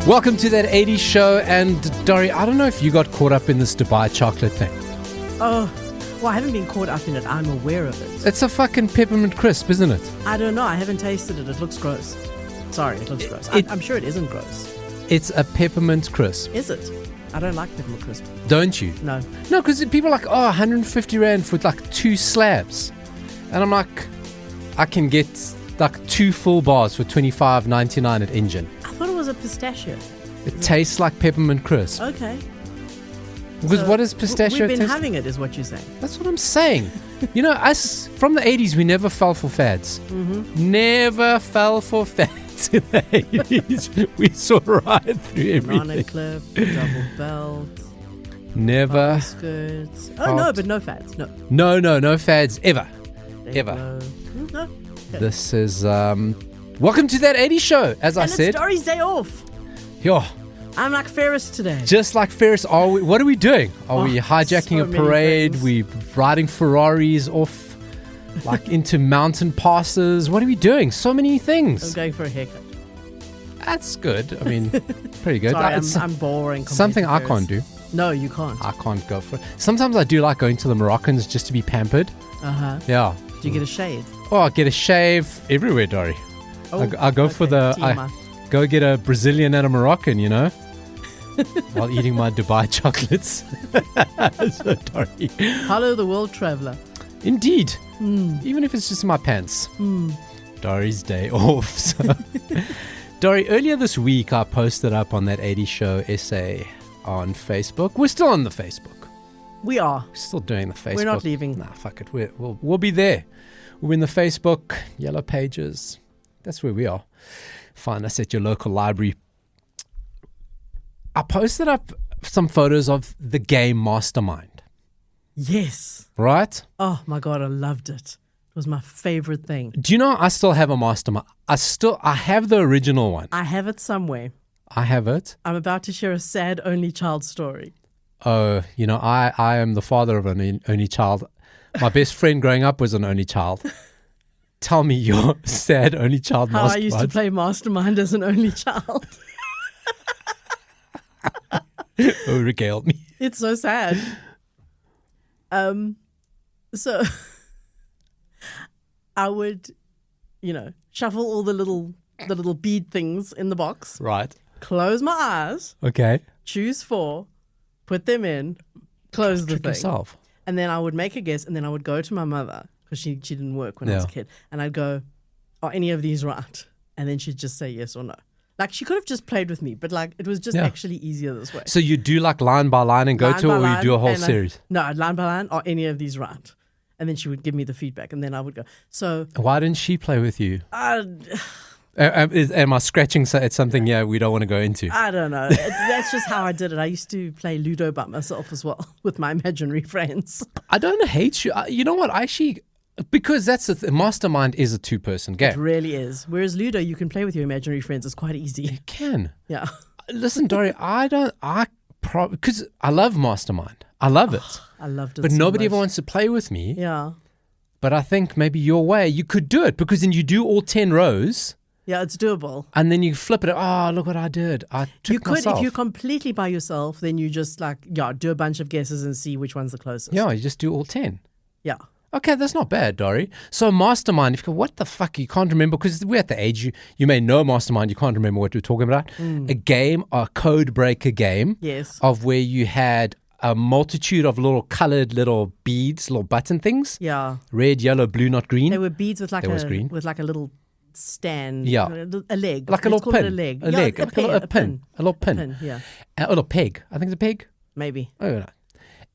Welcome to that 80s show, and Dori, I don't know if you got caught up in this Dubai chocolate thing. Oh, well, I haven't been caught up in it. I'm aware of it. It's a fucking peppermint crisp, isn't it? I don't know. I haven't tasted it. It looks gross. Sorry, it looks gross. I'm sure it isn't gross. It's a peppermint crisp. Is it? I don't like peppermint crisp. Don't you? No. No, because people are like, 150 Rand for like 2 slabs. And I'm like, I can get like 2 full bars for $25.99 at Engine. I thought it was a pistachio. It tastes like peppermint crisp. Okay. Because So what is pistachio We've been taste? having it, is what you're saying. That's what I'm saying. You know, us from the 80s, we never fell for fads. Mm-hmm. Never fell for fads in the 80s. We saw right through Banana everything. clip, double belt, Never. skirts. Oh, no, but no fads. No. No fads ever. There you Ever. go. No. Okay. This is, welcome to that 80s show, as I And said. it's Dori's day off. Yo, I'm like Ferris today. just like Ferris, what are we doing? Are we hijacking so a many parade? things. We riding Ferraris off like into mountain passes? What are we doing? So many I'm things. going for a haircut. That's good. I mean, pretty good. Sorry, It's I'm boring. compared something to I Ferris. can't do. No, you can't. I can't go for it. Sometimes I do like going to the Moroccans just to be pampered. Uh-huh. Yeah. Do you get a shade? Oh, I get a shave everywhere, Dori. I go for the... TMI. Go get a Brazilian and a Moroccan, you know, while eating my Dubai chocolates. So, Dori. Hello, the world traveler. Indeed. Even if it's just in my pants. Dori's day off. So. Dori, earlier this week, I posted up on that 80s show essay on Facebook. We're still on the Facebook. We are. We're still doing the Facebook. We're not leaving. Nah, fuck it. We'll be there. We're in the Facebook, Yellow Pages. That's where we are. Find us at your local library. I posted up some photos of the game Mastermind. Yes. Right? Oh, my God, I loved it. It was my favorite thing. Do you know I still have a Mastermind? I have the original one. I have it somewhere. I have it. I'm about to share a sad only child story. Oh, you know, I am the father of an only child. My best friend growing up was an only child. Tell me your sad only child How I Mastermind. used to play Mastermind as an only child. Oh, regaled me. It's so sad. So I would, shuffle all the little bead things in the box, Right. close my eyes, Okay. choose 4, put them in, close the Trick thing. yourself. And then I would make a guess, and then I would go to my mother, because she didn't work when I was a Yeah. kid. And I'd go, are any of these right? And then she'd just say yes or no. Like, she could have just played with me, but like it was just Yeah. actually easier this way. So you do like line by line and go Line to by it, or you line, do a whole and series? No, line by line, are any of these right? And then she would give me the feedback, and then I would go. So, Why didn't she play with you? Am I scratching at something we don't want to go into? I don't know. That's just how I did it. I used to play Ludo by myself as well with my imaginary friends. I don't hate you. You know what? Because that's Mastermind is a 2-person game. It really is. Whereas Ludo, you can play with your imaginary friends. It's quite easy. You can. Yeah. Listen, Dori, because I love Mastermind. I love it. I loved it But so nobody much. ever wants to play with me. Yeah. But I think maybe your way, you could do it, because then you do all 10 rows Yeah, it's doable. and then you flip it. Oh, look what I did. I You tricked could, myself. if you're completely by yourself, then you just do a bunch of guesses and see which one's the closest. Yeah, you just do all 10. Yeah. Okay, that's not bad, Dori. So Mastermind, if you go, what the fuck, you can't remember, because we're at the age you may know Mastermind, you can't remember what we're talking about. A game, a code breaker game. Yes. Of where you had a multitude of colored little beads, little button things. Yeah. Red, yellow, blue, not green. They were beads with like There was green. with like a little stand. Yeah. A leg. Like a Let's little call it pin. a leg. A Yeah, leg. A Like a pin. A little pin. pin, yeah. A little peg. I think it's a peg. Maybe. Oh, no.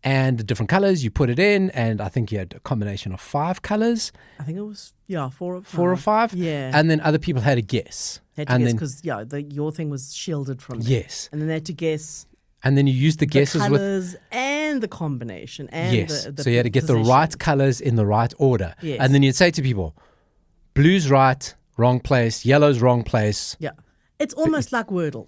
And the different colors, you put it in, and I think you had a combination of 5 colors, I think it was, 4 4 or 5. Yeah. And then other people had to guess. Had to and guess then, because, your thing was shielded from them. yes. And then they had to guess And then you used the guesses the with colors and the combination. And yes. the So you had to get the position. right colors in the right order. Yes. And then you'd say to people, blue's right, wrong place, yellow's wrong place. Yeah. It's almost like Wordle.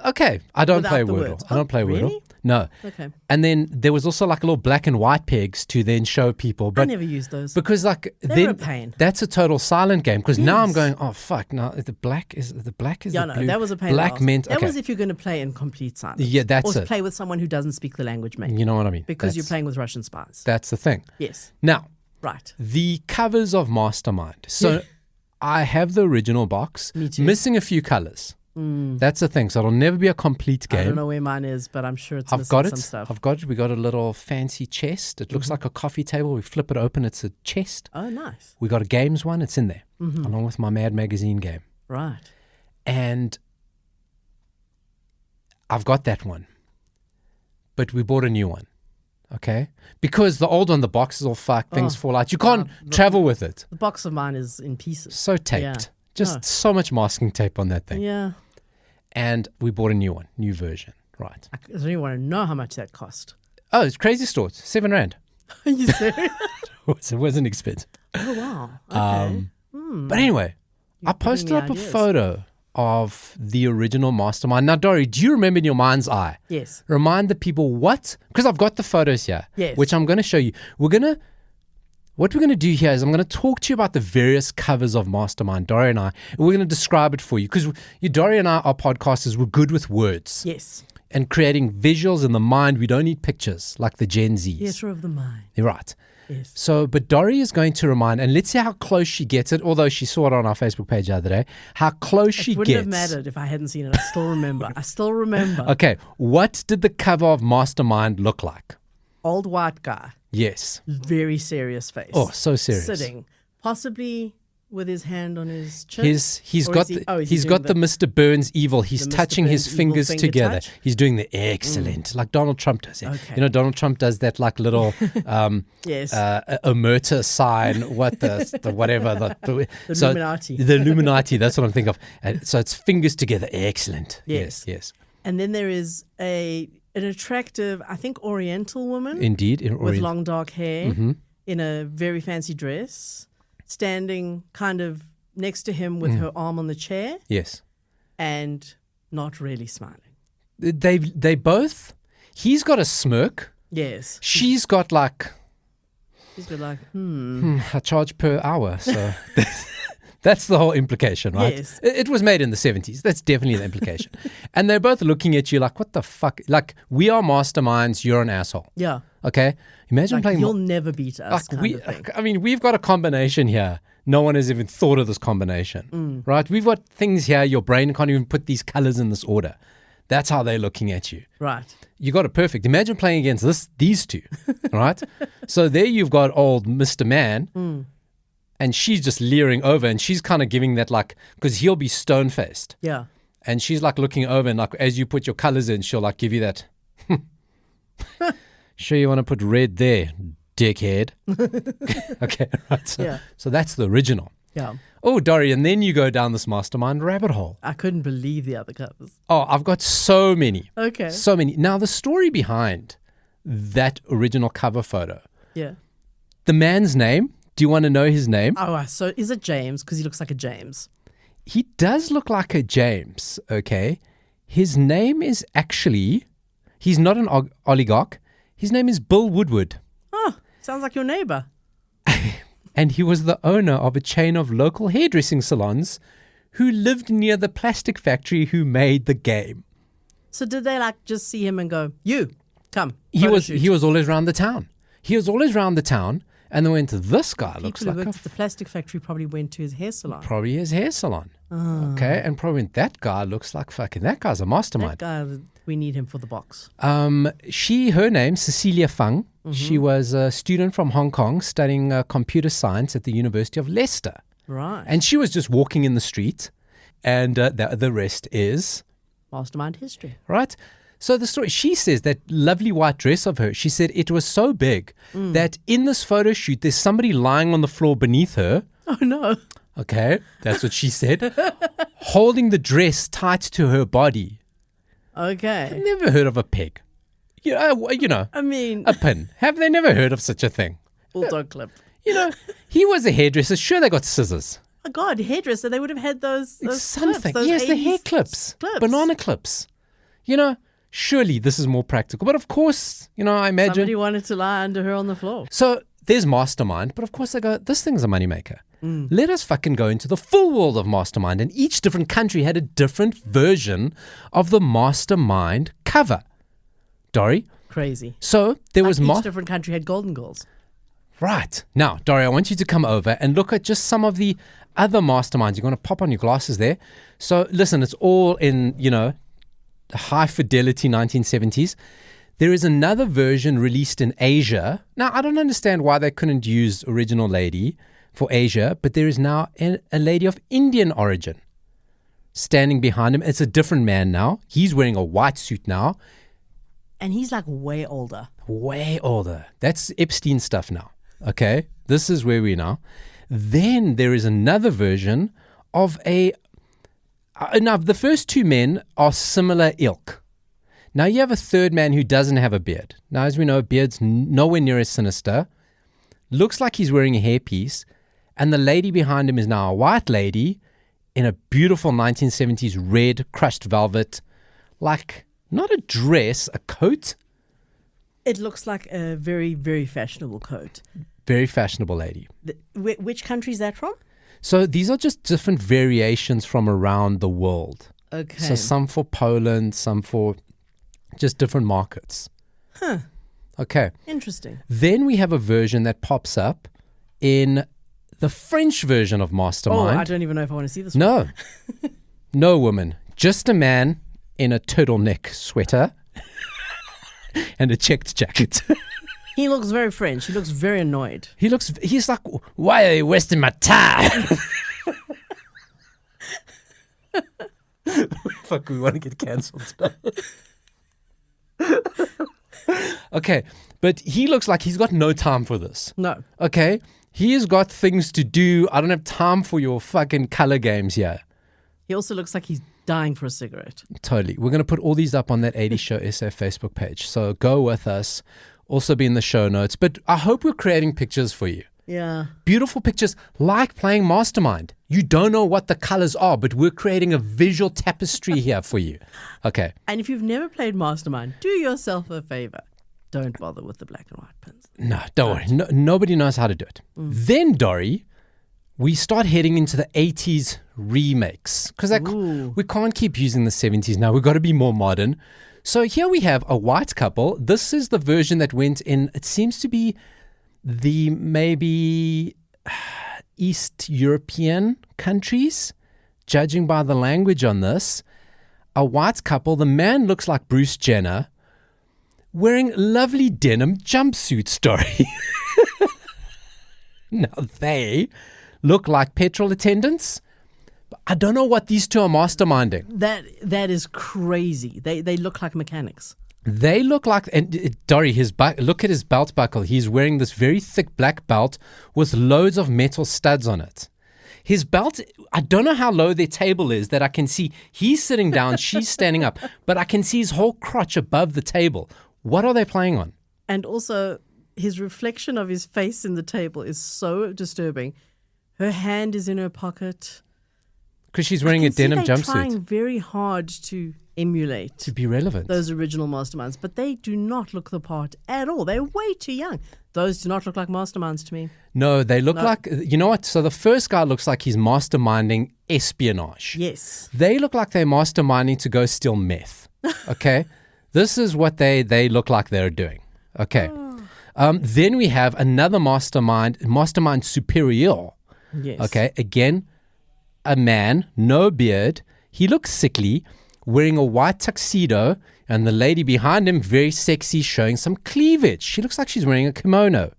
Okay, I don't Without play the Wordle. words. I don't play really? Wordle. No. Okay. And then there was also like a little black and white pegs to then show people. But I never used those. because like They're a pain. that's a total silent game. Because now I'm Yes. going, oh fuck, now the black is Yeah, the no, blue. that was a pain. Black meant That okay. was if you're going to play in complete silence. Yeah, that's or it. play with someone who doesn't speak the language, mate. You know what I mean? Because you're That's- playing with Russian spies. That's the thing. Yes. Now, Right. the covers of Mastermind. So I have the original box. Me too. Missing a few colors. That's the thing. So it'll never be a complete game. I don't know where mine is, but I'm sure it's I've missing got some it. stuff. I've got it. We got a little fancy chest. It looks like a coffee table. We flip it open. It's a chest. Oh, nice. We got a games one. It's in there, along with my Mad Magazine game. Right. And I've got that one. But we bought a new one. Okay? Because the old one, the box is all fucked. Things fall out. You can't travel with it. The box of mine is in pieces. So taped. Yeah. Just Oh. so much masking tape on that thing. Yeah. And we bought a new one, new version. Right. I don't even want to know how much that cost. Oh, it's crazy store. It's R7. Are you serious? It wasn't expensive. Oh, wow. Okay. But anyway, I giving posted me up a ideas. photo of the original Mastermind. Now, Dori, do you remember in your mind's eye? Yes. Remind the people what? Because I've got the photos here, Yes. which I'm going to show you. What we're going to do here is I'm going to talk to you about the various covers of Mastermind, Dori and I, and we're going to describe it for you. Because Dori and I are podcasters. We're good with words Yes. and creating visuals in the mind. We don't need pictures like the Gen Zs. Theatre of the mind. You're right. Yes. So, but Dori is going to remind, and let's see how close she gets it, although she saw it on our Facebook page the other day, how close she It wouldn't have gets. mattered if I hadn't seen it. I still remember. I still remember. Okay, what did the cover of Mastermind look like? Old white guy. Yes. Very serious face. Oh, so serious. Sitting. Possibly with his hand on his chin. He's Or got is he- the, oh, is he's he got doing the Mr. Burns evil. He's the Mr. touching his Burns evil fingers finger together. touch? He's doing the excellent, like Donald Trump does. Yeah. Okay. You know, Donald Trump does that like little Yes. omerta sign. What the whatever the Illuminati. The Illuminati. That's what I'm thinking of. And so it's fingers together. Excellent. Yes. Yes. And then there is an attractive, I think, Oriental woman Indeed. with long dark hair in a very fancy dress, standing kind of next to him with her arm on the chair Yes. and not really smiling. They both. He's got a smirk. Yes. She's got like She's been like, a charge per hour. So that's the whole implication, right? Yes. It was made in the 70s. That's definitely the implication. And they're both looking at you like, what the fuck? Like, we are masterminds. You're an asshole. yeah. Okay. Imagine Like, playing. you'll never beat us. Like kind of thing. I mean, we've got a combination here. No one has even thought of this combination, right? We've got things here. Your brain can't even put these colors in this order. That's how they're looking at you. Right. You got it perfect. Imagine playing against these two, right? So there you've got old Mr. Man, and she's just leering over, and she's kind of giving that like, because he'll be stone-faced, Yeah. and she's like looking over, and like as you put your colors in, she'll like give you that. Sure, you want to put red there, dickhead. Okay, right. So that's the original. Yeah. Oh, Dori, and then you go down this Mastermind rabbit hole. I couldn't believe the other covers. Oh, I've got so many. Okay. So many. Now, the story behind that original cover photo, Yeah. the man's name, do you want to know his name? Oh, so is it James? Because he looks like a James. He does look like a James, okay? His name is actually, he's not an oligarch. His name is Bill Woodward. Oh, sounds like your neighbor. And he was the owner of a chain of local hairdressing salons who lived near the plastic factory who made the game. So did they like just see him and go, you, come. He photo was shoot." always around the town. He was always around the town, and they went, this guy looks People who like worked at the plastic factory probably went to his hair salon. probably his hair salon. Okay, and probably went, that guy looks like fucking, that guy's a That mastermind. guy, we need him for the box. Her name, Cecilia Fung. She was a student from Hong Kong studying computer science at the University of Leicester. Right. And she was just walking in the street, and the rest is, Mastermind history. right? So the story, she says that lovely white dress of her, she said it was so big that in this photo shoot, there's somebody lying on the floor beneath her. Oh, no. Okay, that's what she said. Holding the dress tight to her body. Okay. Never heard of a peg. You know, I mean, a pin. Have they never heard of such a thing? bulldog clip. You know, he was a hairdresser. Sure, they got scissors. Oh, God, hairdresser, they would have had those Something. clips, those Yes, the 80s hair clips. clips. Banana clips. You know, surely this is more practical. But of course, I imagine. Somebody wanted to lie under her on the floor. So there's Mastermind, but of course they go, this thing's a moneymaker. Let us fucking go into the full world of Mastermind. And each different country had a different version of the Mastermind cover. Dori? Crazy. So there was each different country had Golden Girls. Right. Now, Dori, I want you to come over and look at just some of the other Masterminds. You're going to pop on your glasses there. So listen, it's all in, high fidelity 1970s. There is another version released in Asia. Now, I don't understand why they couldn't use Original Lady for Asia, but there is now a lady of Indian origin standing behind him. It's a different man now. He's wearing a white suit now. And he's like way older. Way older. That's Epstein stuff now. Okay? This is where we are now. Then there is another version of now, the first two men are similar ilk. Now, you have a third man who doesn't have a beard. Now, as we know, beard's nowhere near as sinister. Looks like he's wearing a hairpiece. And the lady behind him is now a white lady in a beautiful 1970s red crushed velvet, like not a dress, a coat. It looks like a very, very fashionable coat. Very fashionable lady. Which country is that from? So these are just different variations from around the world. Okay. So some for Poland, some for just different markets. Huh. Okay. Interesting. Then we have a version that pops up in the French version of Mastermind. Oh, I don't even know if I want to see this No. one. No woman. Just a man in a turtleneck sweater and a checked jacket. He looks very French. He looks very annoyed. He's like, why are you wasting my time? Fuck, we want to get cancelled. Okay, but he looks like he's got no time for this. No. Okay, he has got things to do. I don't have time for your fucking color games here. He also looks like he's dying for a cigarette. Totally. We're going to put all these up on that 80 Show SA Facebook page. So go with us. Also be in the show notes. But I hope we're creating pictures for you. Yeah. Beautiful pictures like playing Mastermind. You don't know what the colors are, but we're creating a visual tapestry here for you. Okay. And if you've never played Mastermind, do yourself a favor. Don't bother with the black and white pins. No, don't worry. No, nobody knows how to do it. Then, Dori, we start heading into the 80s remakes. Because we can't keep using the 70s now. We've got to be more modern. So here we have a white couple. This is the version that went in, it seems to be the maybe East European countries, judging by the language on this. A white couple. The man looks like Bruce Jenner, wearing lovely denim jumpsuit, Dori. Now they look like petrol attendants. I don't know what these two are masterminding. That is crazy. They look like mechanics. They look like, and Dori, look at his belt buckle. He's wearing this very thick black belt with loads of metal studs on it. His belt, I don't know how low their table is that I can see. He's sitting down, she's standing up, but I can see his whole crotch above the table. What are they playing on? And also, his reflection of his face in the table is so disturbing. Her hand is in her pocket. Because she's wearing a denim jumpsuit. They're trying very hard to emulate. To be relevant. Those original Masterminds. But they do not look the part at all. They're way too young. Those do not look like Masterminds to me. No, they look like, you know what? So the first guy looks like he's masterminding espionage. Yes. They look like they're masterminding to go steal meth. Okay? This is what they look like they're doing. Okay. Then we have another mastermind superior. Yes. Okay. Again, a man, no beard. He looks sickly, wearing a white tuxedo, and the lady behind him, very sexy, showing some cleavage. She looks like she's wearing a kimono.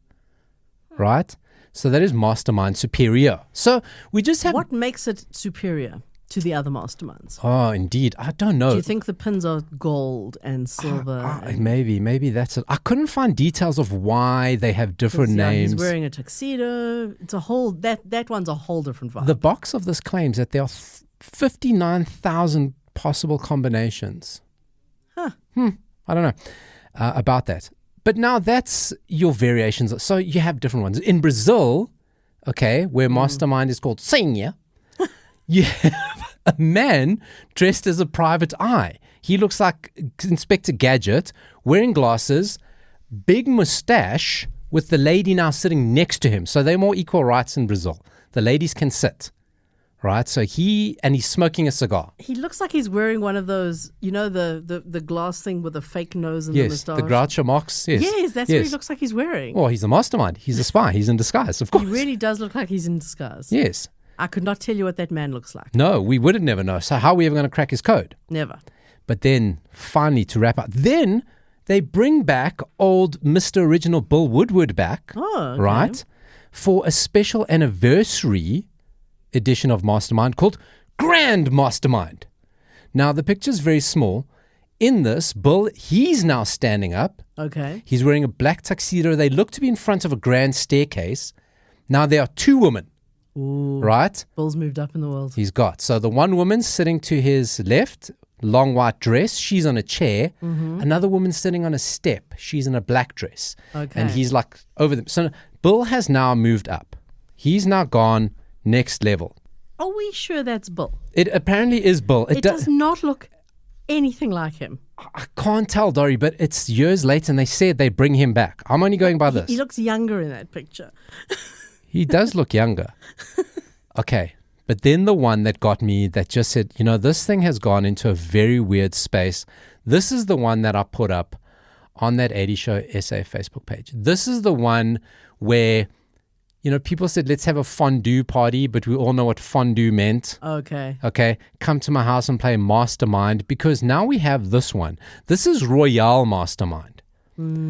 Right? So that is Mastermind Superior. So we just have... What makes it superior to the other Masterminds? Oh, indeed. I don't know. Do you think the pins are gold and silver? Maybe that's it. I couldn't find details of why they have different names. He's wearing a tuxedo. It's a whole... That one's a whole different vibe. The box of this claims that there are 59,000 possible combinations. Huh. I don't know about that. But now that's your variations. So you have different ones. In Brazil, okay, where Mastermind is called Senha, you have a man dressed as a private eye. He looks like Inspector Gadget, wearing glasses, big mustache, with the lady now sitting next to him. So they're more equal rights in Brazil. The ladies can sit, right? So he's smoking a cigar. He looks like he's wearing one of those, the glass thing with a fake nose and the moustache. The Groucho Marx. Yes, that's what he looks like he's wearing. Well, he's a mastermind. He's a spy. He's in disguise, of course. He really does look like he's in disguise. Yes. I could not tell you what that man looks like. No, we would have never know. So how are we ever going to crack his code? Never. But then, finally, to wrap up, then they bring back old Mr. Original Bill Woodward back, right, for a special anniversary edition of Mastermind called Grand Mastermind. Now, the picture's very small. In this, Bill, he's now standing up. Okay. He's wearing a black tuxedo. They look to be in front of a grand staircase. Now, there are two women, right? Bill's moved up in the world. He's got. So the one woman sitting to his left, long white dress. She's on a chair. Mm-hmm. Another woman sitting on a step. She's in a black dress. Okay. And he's like over them. So Bill has now moved up. He's now gone next level. Are we sure that's Bill? It apparently is Bill. It does not look anything like him. I can't tell, Dori, but it's years later and they said they bring him back. I'm only going by this. He looks younger in that picture. He does look younger. Okay. But then the one that got me, that just said, this thing has gone into a very weird space. This is the one that I put up on that 80 Show SA Facebook page. This is the one where, people said, let's have a fondue party, but we all know what fondue meant. Okay. Okay. Come to my house and play Mastermind, because now we have this one. This is Royale Mastermind.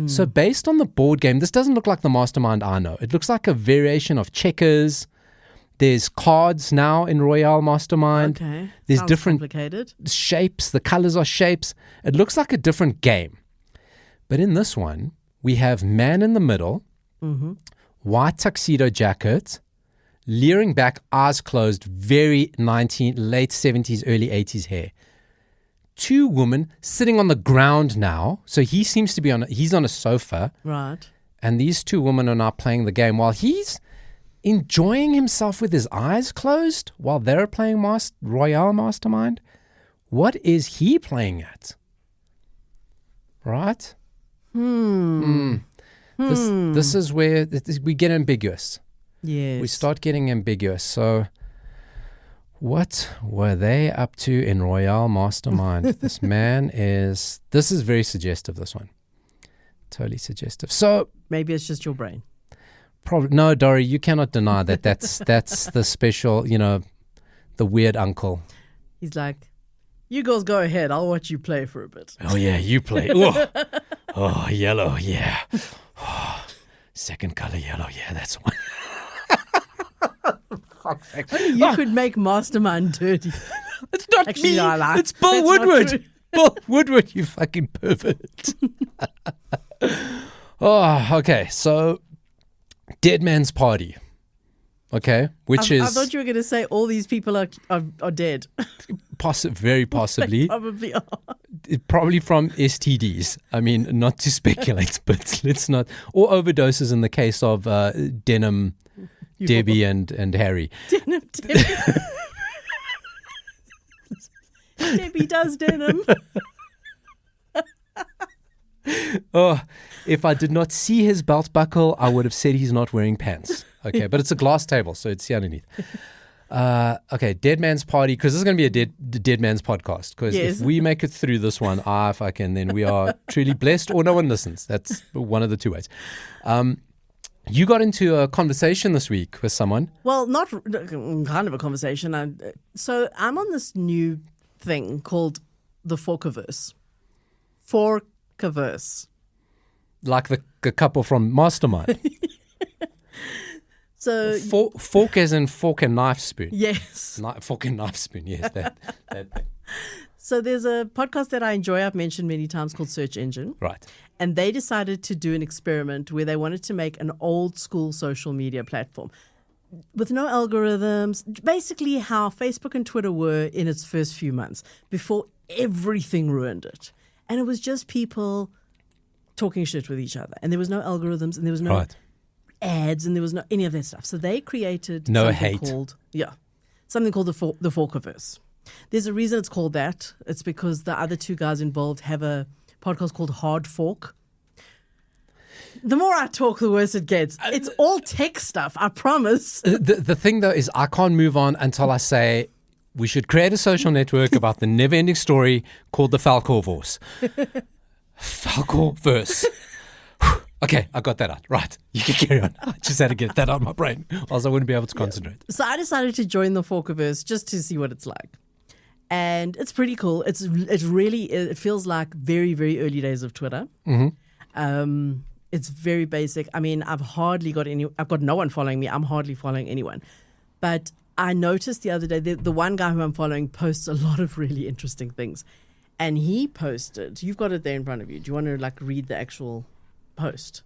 So based on the board game, this doesn't look like the Mastermind I know. It looks like a variation of checkers. There's cards now in Royale Mastermind. Okay. There's Sounds different complicated. shapes. The colors are shapes. It looks like a different game. But in this one, we have man in the middle, white tuxedo jacket, leering back, eyes closed, very late 70s, early 80s hair. Two women sitting on the ground now. So he seems to be he's on a sofa. Right. And these two women are now playing the game while he's enjoying himself with his eyes closed while they're playing Royale Mastermind. What is he playing at? Right? This is where we get ambiguous. Yes. We start getting ambiguous. So what were they up to in Royale Mastermind? This is very suggestive, this one. Totally suggestive. So maybe it's just your brain. Probably no, Dori. You cannot deny that. That's the special. The weird uncle. He's like, "You girls go ahead. I'll watch you play for a bit." Oh yeah, you play. Oh, yellow. Yeah. Oh, second color yellow. Yeah, that's one. You could make Mastermind dirty. It's not Actually, me. no, It's Bill Woodward. Bill Woodward, you fucking pervert. Oh, okay. So. Dead Man's Party, okay, which I thought you were going to say all these people are dead. Very possibly. They probably are. Probably from STDs. I mean, not to speculate, but let's not. Or overdoses in the case of Denim, Debbie, and Harry. Denim, Debbie. Debbie does denim. Oh, if I did not see his belt buckle, I would have said he's not wearing pants. Okay, but it's a glass table, so it's here underneath. Okay, Dead Man's Party, because this is going to be a dead man's podcast. Because if we make it through this one, then we are truly blessed, or no one listens. That's one of the two ways. You got into a conversation this week with someone. Well, not kind of a conversation. So I'm on this new thing called the Falkor Wors. Falkor. Like the couple from Mastermind. So fork as in fork and knife spoon. Yes. Fork and knife spoon, yes. That thing. So there's a podcast that I enjoy, I've mentioned many times, called Search Engine. Right. And they decided to do an experiment where they wanted to make an old school social media platform with no algorithms, basically how Facebook and Twitter were in its first few months before everything ruined it. And it was just people talking shit with each other. And there was no algorithms and there was no ads and there was no any of that stuff. So they created something called the Falkor Wors. There's a reason it's called that. It's because the other two guys involved have a podcast called Hard Fork. The more I talk, the worse it gets. It's all tech stuff, I promise. The thing, though, is I can't move on until I say we should create a social network about the never-ending story called the Falkor Wors. Falkor Wors. Okay, I got that out. Right, you can carry on. I just had to get that out of my brain, else I wouldn't be able to concentrate. So I decided to join the Falkorverse just to see what it's like. And it's pretty cool. It feels like very, very early days of Twitter. It's very basic. I mean, I've got no one following me. I'm hardly following anyone. But I noticed the other day, the one guy who I'm following posts a lot of really interesting things. And he posted, you've got it there in front of you. Do you want to read the actual post?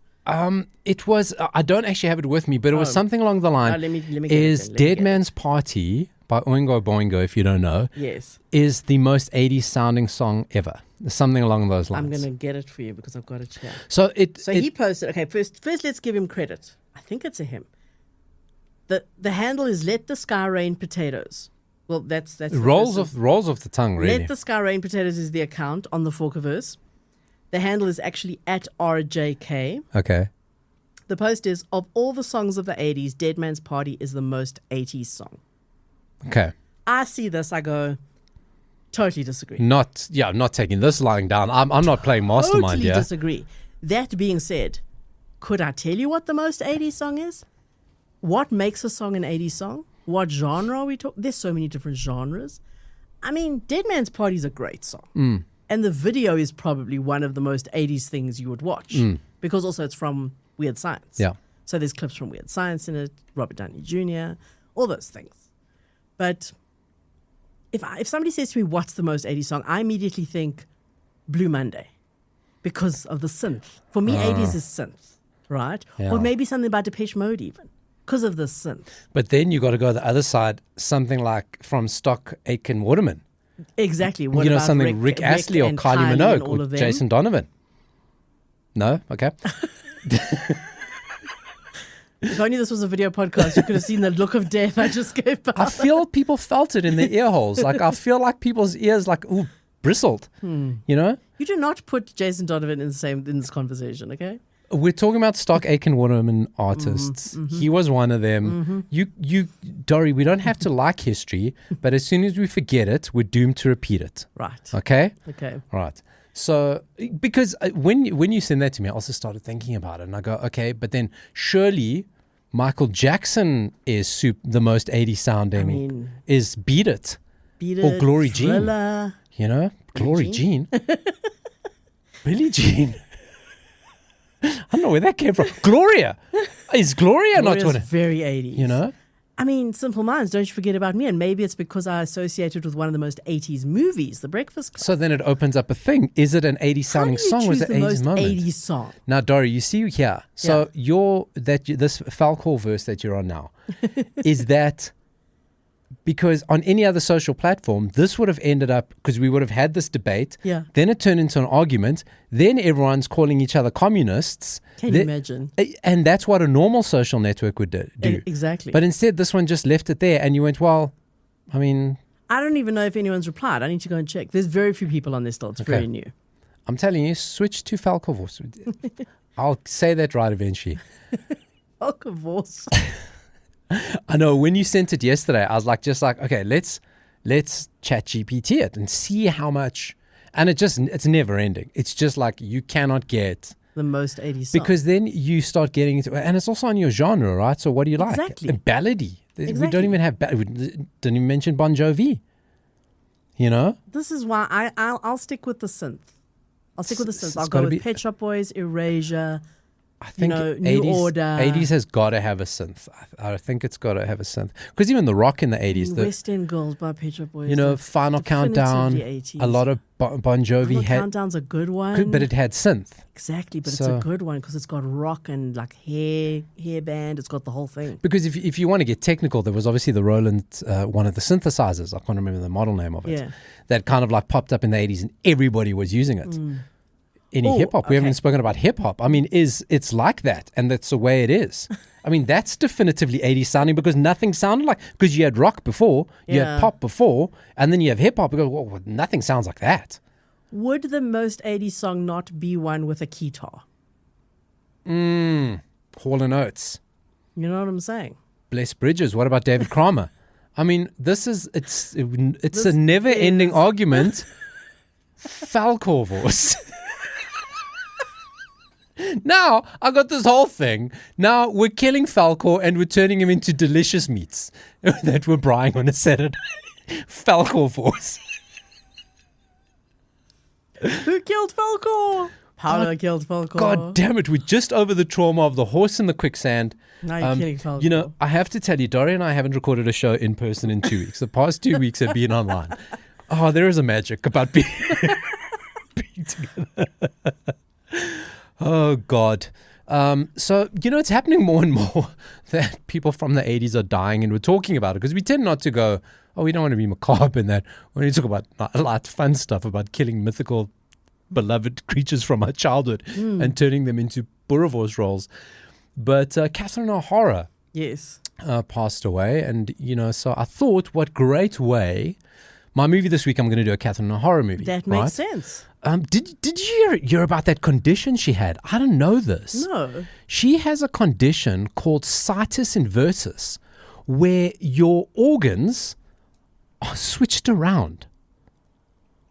It was, I don't actually have it with me, but it was something along the line. Let me get is it, Dead Man's Party by Oingo Boingo, if you don't know, yes, is the most 80s sounding song ever. Something along those lines. I'm going to get it for you because I've got it here. So he posted, okay, first let's give him credit. I think it's a him. The handle is Let the Sky Rain Potatoes. Well, that's rolls of the tongue, really. Let the Sky Rain Potatoes is the account on the Falkorverse. The handle is actually at RJK. Okay. The post is, of all the songs of the 80s, Dead Man's Party is the most 80s song. Okay. I see this, I go, totally disagree. Not taking this lying down. I'm not playing Mastermind here. Totally disagree. That being said, could I tell you what the most 80s song is? What makes a song an 80s song? What genre are we talking? There's so many different genres. I mean, Dead Man's Party is a great song. And the video is probably one of the most 80s things you would watch. Because also it's from Weird Science. Yeah. So there's clips from Weird Science in it, Robert Downey Jr., all those things. But if somebody says to me, what's the most 80s song? I immediately think Blue Monday because of the synth. For me, 80s is synth, right? Yeah. Or maybe something about Depeche Mode even because of the synth. But then you got to go the other side, something like from Stock Aitken Waterman. Exactly. What about something Rick Astley or Kylie Minogue or Jason Donovan. No? Okay. If only this was a video podcast, you could have seen the look of death I just gave back. I feel people felt it in their ear holes. I feel like people's ears bristled. You know? You do not put Jason Donovan in this conversation, okay? We're talking about Stock Aitken Waterman artists. He was one of them. You, Dori, we don't have to like history, but as soon as we forget it, we're doomed to repeat it. Right. Okay? Okay. Right. So, because when you send that to me, I also started thinking about it, and I go, okay, but then surely Michael Jackson is the most 80s sounding. Is Beat It or Glory Thriller. Jean? You know, Glory Jean. Billie Jean. I don't know where that came from. Gloria. Is Gloria not one? Very 80s. You know? I mean, Simple Minds, don't you forget about me. And maybe it's because I associated with one of the most 80s movies, The Breakfast Club. So then it opens up a thing. Is it an 80s sounding song or is it an 80s moment? 80s song? Now, Dori, you see here. So this Falkor verse that you're on now, is that because on any other social platform, this would have ended up, because we would have had this debate. Yeah. Then it turned into an argument. Then everyone's calling each other communists. Can you imagine? And that's what a normal social network would do. Exactly. But instead, this one just left it there. And you went, well, I mean... I don't even know if anyone's replied. I need to go and check. There's very few people on this still. It's very new. I'm telling you, switch to Falkor Wors. I'll say that right eventually. Falkor Wors. I know when you sent it yesterday, I was okay, let's chat GPT it and see how much, and it's never ending. It's just you cannot get the most 80s song. Because then you start getting into, and it's also on your genre, right? So what do you like? Exactly. Ballady. Exactly. We don't even have, we didn't even mention Bon Jovi. You know? This is why I'll stick with the synth. I'll go with Pet Shop Boys, Erasure. I think New Order. 80s has got to have a synth. I think it's got to have a synth. Because even the rock in the 80s. West End Girls by Pet Shop Boys. Final Countdown. A lot of Bon Jovi. Final Countdown's a good one. But it had synth. Exactly, but it's a good one because it's got rock and hair band. It's got the whole thing. Because if you want to get technical, there was obviously the Roland, one of the synthesizers. I can't remember the model name of it. Yeah. That kind of popped up in the 80s and everybody was using it. any hip hop. We haven't spoken about hip hop. I mean, it's like that, and that's the way it is. I mean, that's definitively 80s sounding because nothing sounded like, because you had rock before, you had pop before, and then you have hip hop. Well, nothing sounds like that. Would the most 80s song not be one with a guitar? Hall & Oates. You know what I'm saying? Bless Bridges. What about David Kramer? I mean, it's a never-ending argument. Falkor Wors. Now, I got this whole thing. Now, we're killing Falkor and we're turning him into delicious meats that we're buying on a Saturday. Falkor Wors. Who killed Falkor? Paulo killed Falkor. God damn it. We're just over the trauma of the horse in the quicksand. Now you're killing Falkor. You know, I have to tell you, Dori and I haven't recorded a show in person in 2 weeks. The past 2 weeks have been online. Oh, there is a magic about being together. Oh, God. So, you know, it's happening more and more that people from the 80s are dying, and we're talking about it because we tend not to go, oh, we don't want to be macabre in that. When you talk about light, fun stuff about killing mythical, beloved creatures from our childhood and turning them into Boerewors roles. But Catherine O'Hara passed away. And, you know, so I thought, what great way. My movie this week, I'm going to do a Catherine O'Hara movie. That makes sense. Did you hear about that condition she had? I don't know this. No. She has a condition called situs inversus, where your organs are switched around.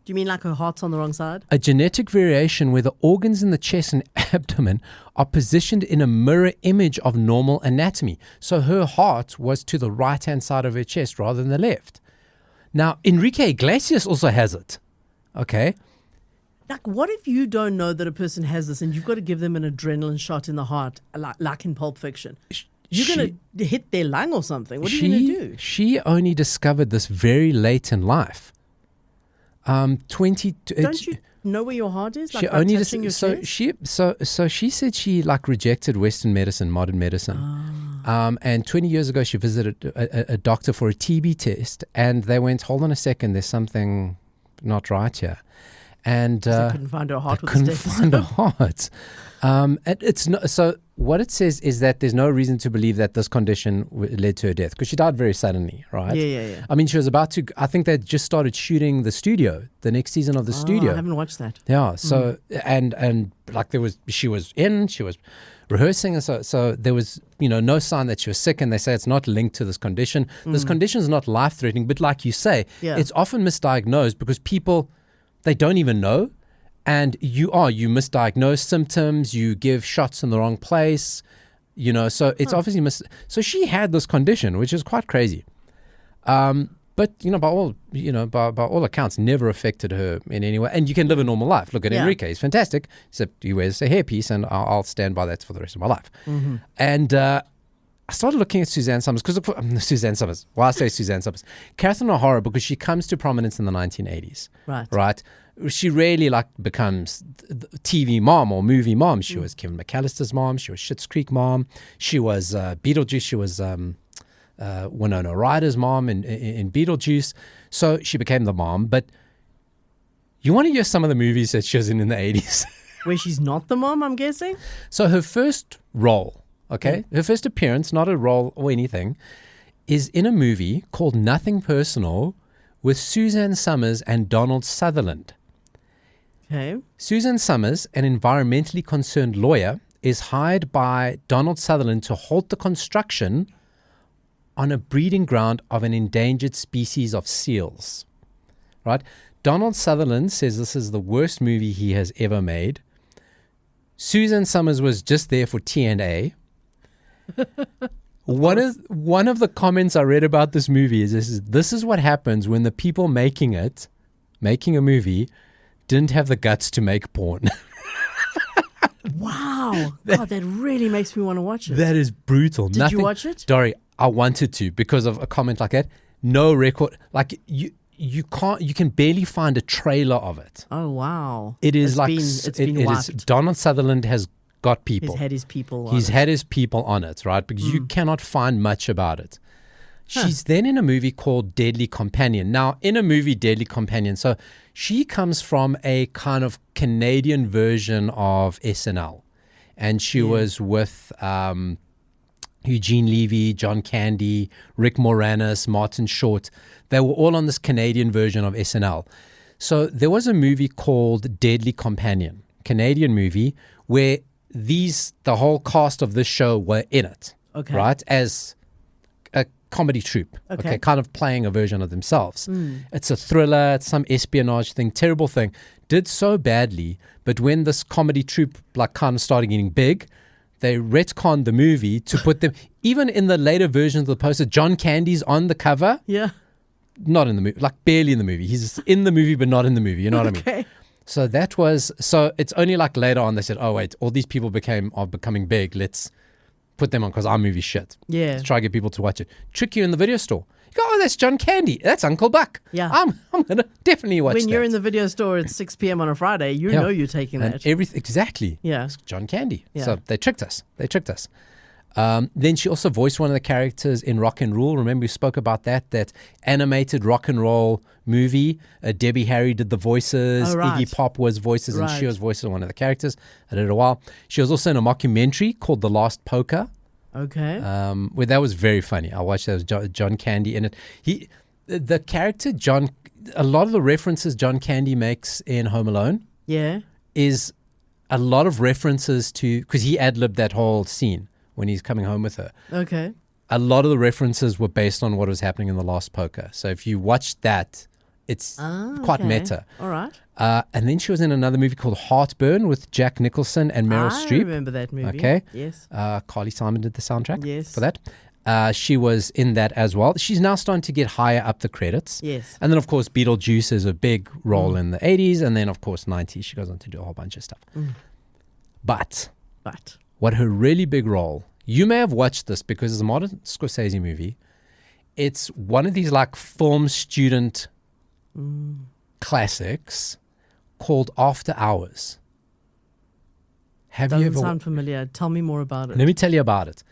Do you mean like her heart's on the wrong side? A genetic variation where the organs in the chest and abdomen are positioned in a mirror image of normal anatomy. So her heart was to the right-hand side of her chest rather than the left. Now, Enrique Iglesias also has it. Okay? Like, what if you don't know that a person has this and you've got to give them an adrenaline shot in the heart, like in Pulp Fiction? You're going to hit their lung or something. What are you going to do? She only discovered this very late in life. Don't you know where your heart is? Like she only so she said she like rejected Western medicine, modern medicine. And 20 years ago, she visited a doctor for a TB test, and they went, "Hold on a second, there's something not right here." And they couldn't find her heart. Couldn't find her heart. It's not, so what it says is that there's no reason to believe that this condition led to her death because she died very suddenly, right? Yeah. I mean, she was about to. I think they just started shooting the next season of the studio. I haven't watched that. Yeah. So and like she was rehearsing, and so there was no sign that she was sick, and they say it's not linked to this condition. This condition is not life threatening, but like you say, it's often misdiagnosed because people. They don't even know, and you misdiagnose symptoms, you give shots in the wrong place, so it's obviously so she had this condition, which is quite crazy. But by all accounts, never affected her in any way, and you can live a normal life. Look at Enrique; he's fantastic, except he wears a hairpiece, and I'll stand by that for the rest of my life. And I started looking at Suzanne Summers Suzanne Summers. Why I say Suzanne Summers? Catherine O'Hara, because she comes to prominence in the 1980s. Right. She really becomes TV mom or movie mom. She was Kevin McAllister's mom. She was Schitt's Creek mom. She was Beetlejuice. She was Winona Ryder's mom in Beetlejuice. So she became the mom. But you want to hear some of the movies that she was in the 80s? Where she's not the mom, I'm guessing? So her first role... Okay, her first appearance, not a role or anything, is in a movie called Nothing Personal with Suzanne Summers and Donald Sutherland. Okay. Suzanne Summers, an environmentally concerned lawyer, is hired by Donald Sutherland to halt the construction on a breeding ground of an endangered species of seals. Right? Donald Sutherland says this is the worst movie he has ever made. Suzanne Summers was just there for T&A. One of the comments I read about this movie is this is what happens when the people making a movie didn't have the guts to make porn. Wow. God, that really makes me want to watch it. That is brutal. Did you watch it? Dori, I wanted to because of a comment like that. No record. Like you can barely find a trailer of it. Oh, wow. It is it's been wiped. Donald Sutherland has got people. He's had his people on it, right? Because you cannot find much about it. She's then in a movie called Deadly Companion. Now, in a movie, Deadly Companion, so she comes from a kind of Canadian version of SNL. And she was with Eugene Levy, John Candy, Rick Moranis, Martin Short. They were all on this Canadian version of SNL. So there was a movie called Deadly Companion, Canadian movie, where the whole cast of this show were in it, right, as a comedy troupe, kind of playing a version of themselves. It's a thriller, it's some espionage thing, terrible thing. Did so badly, but when this comedy troupe like kind of started getting big, they retconned the movie to put them, even in the later versions of the poster, John Candy's on the cover. Yeah. Not in the movie, like barely in the movie. He's in the movie, but not in the movie. You know what I mean? So it's only like later on they said, oh wait, all these people are becoming big. Let's put them on because our movie's shit. Yeah. Let's try to get people to watch it. Trick you in the video store. You go, oh, that's John Candy. That's Uncle Buck. Yeah. I'm going to definitely watch that. When you're in the video store at 6 p.m. on a Friday, you know you're taking that. Exactly. Yeah. It's John Candy. Yeah. So they tricked us. Then she also voiced one of the characters in Rock and Roll. Remember we spoke about that animated rock and roll movie. Debbie Harry did the voices. Iggy Pop was voices, and she was voicing one of the characters. I did it a while. She was also in a mockumentary called The Last Poker. Okay. Where that was very funny. I watched that. There was John Candy in it. The character John, a lot of the references John Candy makes in Home Alone. Yeah. Is a lot of references to, because he ad-libbed that whole scene when he's coming home with her. Okay. A lot of the references were based on what was happening in The Last Poker. So if you watch that, it's quite meta. All right. And then she was in another movie called Heartburn with Jack Nicholson and Meryl Streep. I remember that movie. Okay. Yes. Carly Simon did the soundtrack for that. She was in that as well. She's now starting to get higher up the credits. Yes. And then, of course, Beetlejuice is a big role in the 80s. And then, of course, 90s, she goes on to do a whole bunch of stuff. But what her really big role, you may have watched this because it's a Martin Scorsese movie. It's one of these like film student classics called After Hours. Doesn't sound familiar. Tell me more about it. Let me tell you about it.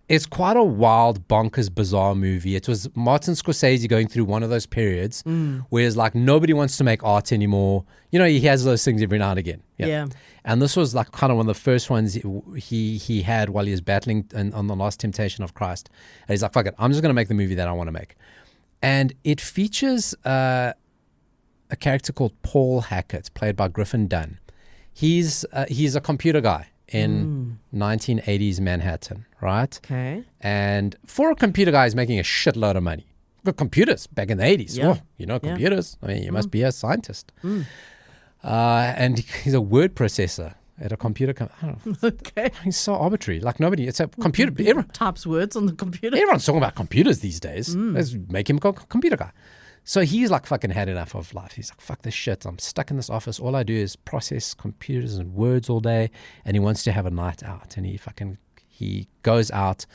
It's quite a wild, bonkers, bizarre movie. It was Martin Scorsese going through one of those periods where it's like nobody wants to make art anymore. You know, he has those things every now and again. Yeah. And this was like kind of one of the first ones he had while he was battling on the Last Temptation of Christ. And he's like, fuck it, I'm just going to make the movie that I want to make. And it features a character called Paul Hackett, played by Griffin Dunn. He's a computer guy in 1980s Manhattan, right? Okay. And for a computer guy, he's making a shitload of money. But computers back in the 80s. Yeah. Oh, you know computers. I mean, you must be a scientist. And he's a word processor at a computer company. Okay. He's so arbitrary. Like nobody, it's a computer. Everyone types words on the computer. Everyone's talking about computers these days. Let's make him a computer guy. So he's like fucking had enough of life. He's like, fuck this shit. I'm stuck in this office. All I do is process computers and words all day. And he wants to have a night out. And he goes out,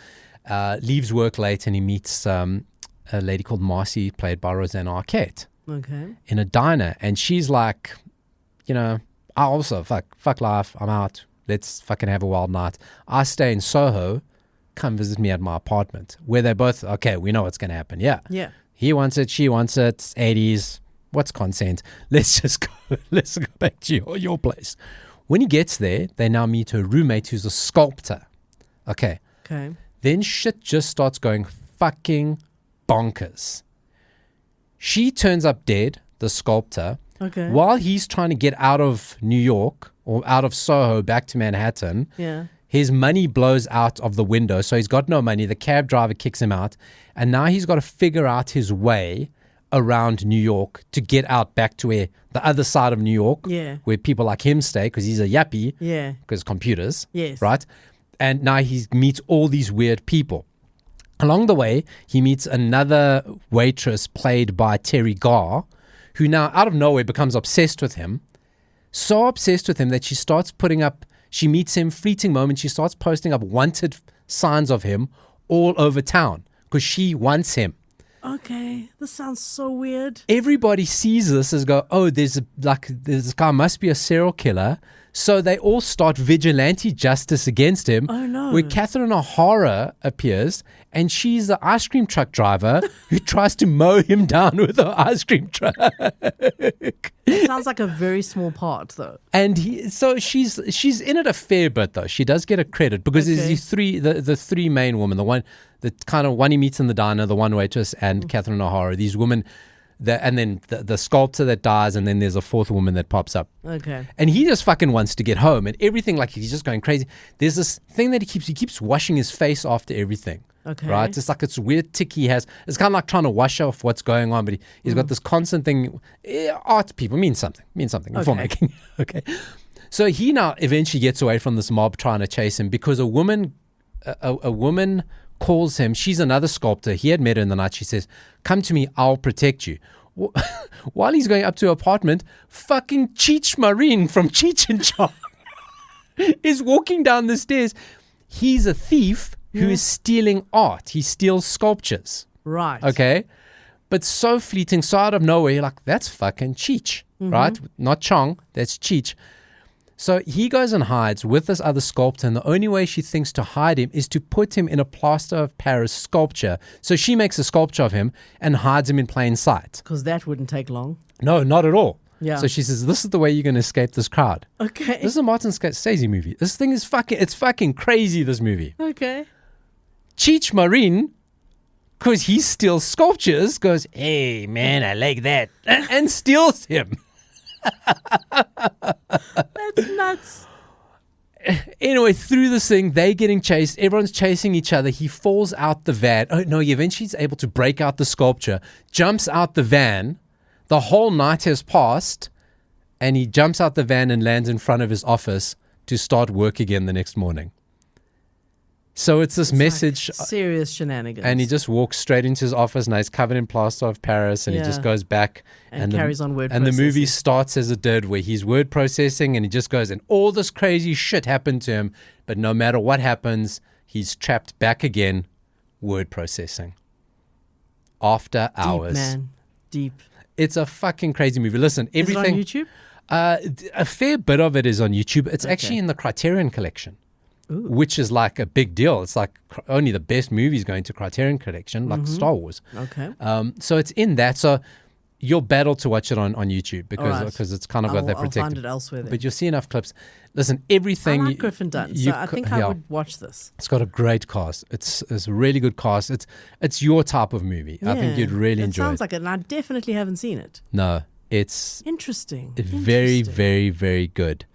leaves work late, and he meets a lady called Marcy, played by Rosanna Arquette. Okay. In a diner. And she's like, you know, I also fuck life. I'm out. Let's fucking have a wild night. I stay in Soho. Come visit me at my apartment. Where they both, okay, we know what's going to happen. Yeah. Yeah. He wants it, she wants it, 80s. What's consent? Let's go back to your place. When he gets there, they now meet her roommate who's a sculptor. Okay. Then shit just starts going fucking bonkers. She turns up dead, the sculptor, while he's trying to get out of New York or out of Soho back to Manhattan. Yeah. His money blows out of the window, so he's got no money. The cab driver kicks him out, and now he's got to figure out his way around New York to get out back to the other side of New York, where people like him stay, because he's a yuppie, because computers, right? And now he meets all these weird people. Along the way, he meets another waitress played by Terry Garr, who now out of nowhere becomes obsessed with him, so obsessed with him that she starts putting up. She meets him, fleeting moment. She starts posting up wanted signs of him all over town because she wants him. Okay, this sounds so weird. Everybody sees this as go, oh, this guy must be a serial killer. So they all start vigilante justice against him. Oh, no. Where Catherine O'Hara appears, and she's the ice cream truck driver who tries to mow him down with her ice cream truck. It sounds like a very small part, though. And she's in it a fair bit, though. She does get a credit because there's these the three main women. The kind of one he meets in the diner, the one waitress, and Catherine O'Hara. These women. And then the sculptor that dies, and then there's a fourth woman that pops up. Okay. And he just fucking wants to get home, and everything, like, he's just going crazy. There's this thing that he keeps washing his face after everything. Okay. Right? It's like it's a weird tick he has. It's kind of like trying to wash off what's going on, but he's got this constant thing. Art people mean something. Filmmaking. Okay. So he now eventually gets away from this mob trying to chase him because a woman calls him. She's another sculptor. He had met her in the night. She says, "Come to me, I'll protect you." While he's going up to her apartment, fucking Cheech Marine from Cheech and Chong is walking down the stairs. He's a thief who is stealing art. He steals sculptures. Right. Okay. But so fleeting, so out of nowhere, you're like, that's fucking Cheech, right? Not Chong, that's Cheech. So he goes and hides with this other sculptor, and the only way she thinks to hide him is to put him in a plaster of Paris sculpture. So she makes a sculpture of him and hides him in plain sight. Because that wouldn't take long. No, not at all. Yeah. So she says, this is the way you're going to escape this crowd. Okay. This is a Martin Scorsese movie. This thing is it's fucking crazy, this movie. Okay. Cheech Marine, because he steals sculptures, goes, "Hey, man, I like that," and steals him. That's nuts. Anyway, through this thing, they getting chased. Everyone's chasing each other. He falls out the van. Oh, no, he eventually is able to break out the sculpture, jumps out the van. The whole night has passed, and he jumps out the van and lands in front of his office to start work again the next morning. So it's message. Like serious shenanigans. And he just walks straight into his office. Now he's covered in plaster of Paris, and he just goes back. And carries on word processing. And processing. the movie starts as it did, where he's word processing, and he just goes, and all this crazy shit happened to him. But no matter what happens, he's trapped back again, word processing. After hours. Deep, man. Deep. It's a fucking crazy movie. Listen, everything. Is it on YouTube? A fair bit of it is on YouTube. It's actually in the Criterion Collection. Ooh. Which is like a big deal. It's like only the best movies going to Criterion Collection, like Star Wars. Okay. So it's in that. So you'll battle to watch it on YouTube because it's kind of got that protected. I'll find it elsewhere then. But you'll see enough clips. Listen, everything. I like Griffin Dunn, so I think I would watch this. It's got a great cast. It's a really good cast. It's your type of movie. I think you'd really enjoy it. Sounds like it, and I definitely haven't seen it. No, it's interesting. It's very, very, very good.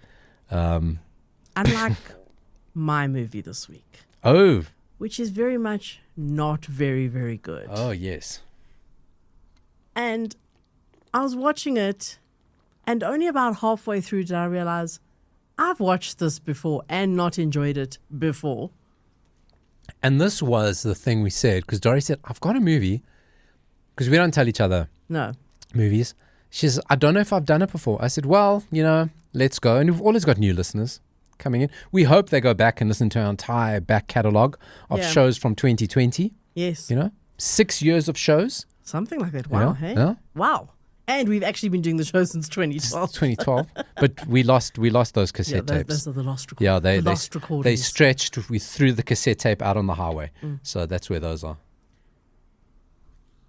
Unlike my movie this week. Oh. Which is very much not very, very good. Oh, yes. And I was watching it, and only about halfway through did I realize I've watched this before and not enjoyed it before. And this was the thing we said, because Dori said, I've got a movie, because we don't tell each other movies. She says, I don't know if I've done it before. I said, well, let's go. And we've always got new listeners coming in. We hope they go back and listen to our entire back catalogue of shows from 2020. Yes. 6 years of shows. Something like that. Wow. Hey? Yeah. Wow. And we've actually been doing the show since 2012. 2012. But we lost those cassette tapes. Those are the lost recordings. Yeah, lost recordings. They stretched. We threw the cassette tape out on the highway. So that's where those are.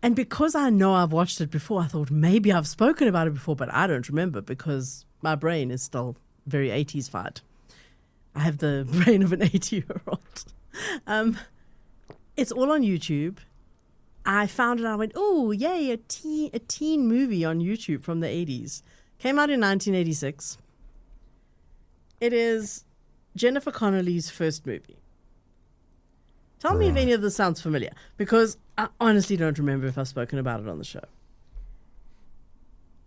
And because I know I've watched it before, I thought maybe I've spoken about it before, but I don't remember because my brain is still very 80s-fied. I have the brain of an 80-year-old. It's all on YouTube. I found it and I went, oh, yay, a teen movie on YouTube from the 80s. Came out in 1986. It is Jennifer Connelly's first movie. Tell me if any of this sounds familiar, because I honestly don't remember if I've spoken about it on the show.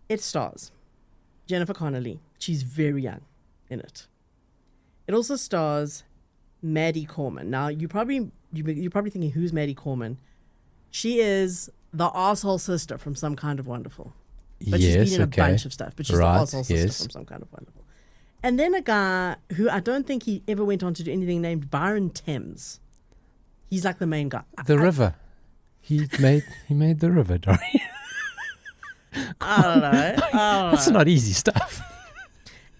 It stars Jennifer Connelly. She's very young in it. It also stars Maddie Corman. Now, you're probably thinking, who's Maddie Corman? She is the arsehole sister from Some Kind of Wonderful. But she's been in a bunch of stuff. But she's the arsehole sister from Some Kind of Wonderful. And then a guy who I don't think he ever went on to do anything, named Byron Thames. He's like the main guy. The River. He made The River, Dori. I don't know. That's not easy stuff.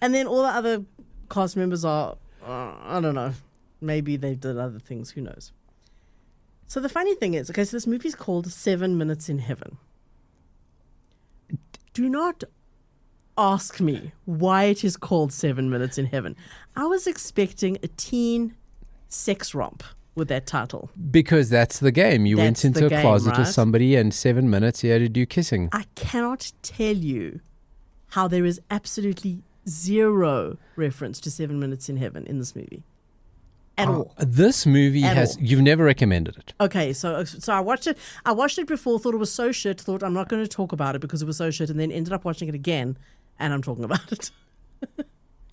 And then all the other cast members are, I don't know, maybe they did other things, who knows. So the funny thing is, okay, so this movie is called 7 Minutes in Heaven. Do not ask me why it is called 7 Minutes in Heaven. I was expecting a teen sex romp with that title. Because that's the game. You went into a closet with right? somebody and 7 minutes you had to do kissing. I cannot tell you how there is absolutely zero reference to 7 Minutes in Heaven in this movie. At all. This movie you've never recommended it. Okay, so I watched it. I watched it before, thought it was so shit, thought I'm not going to talk about it because it was so shit, and then ended up watching it again, and I'm talking about it.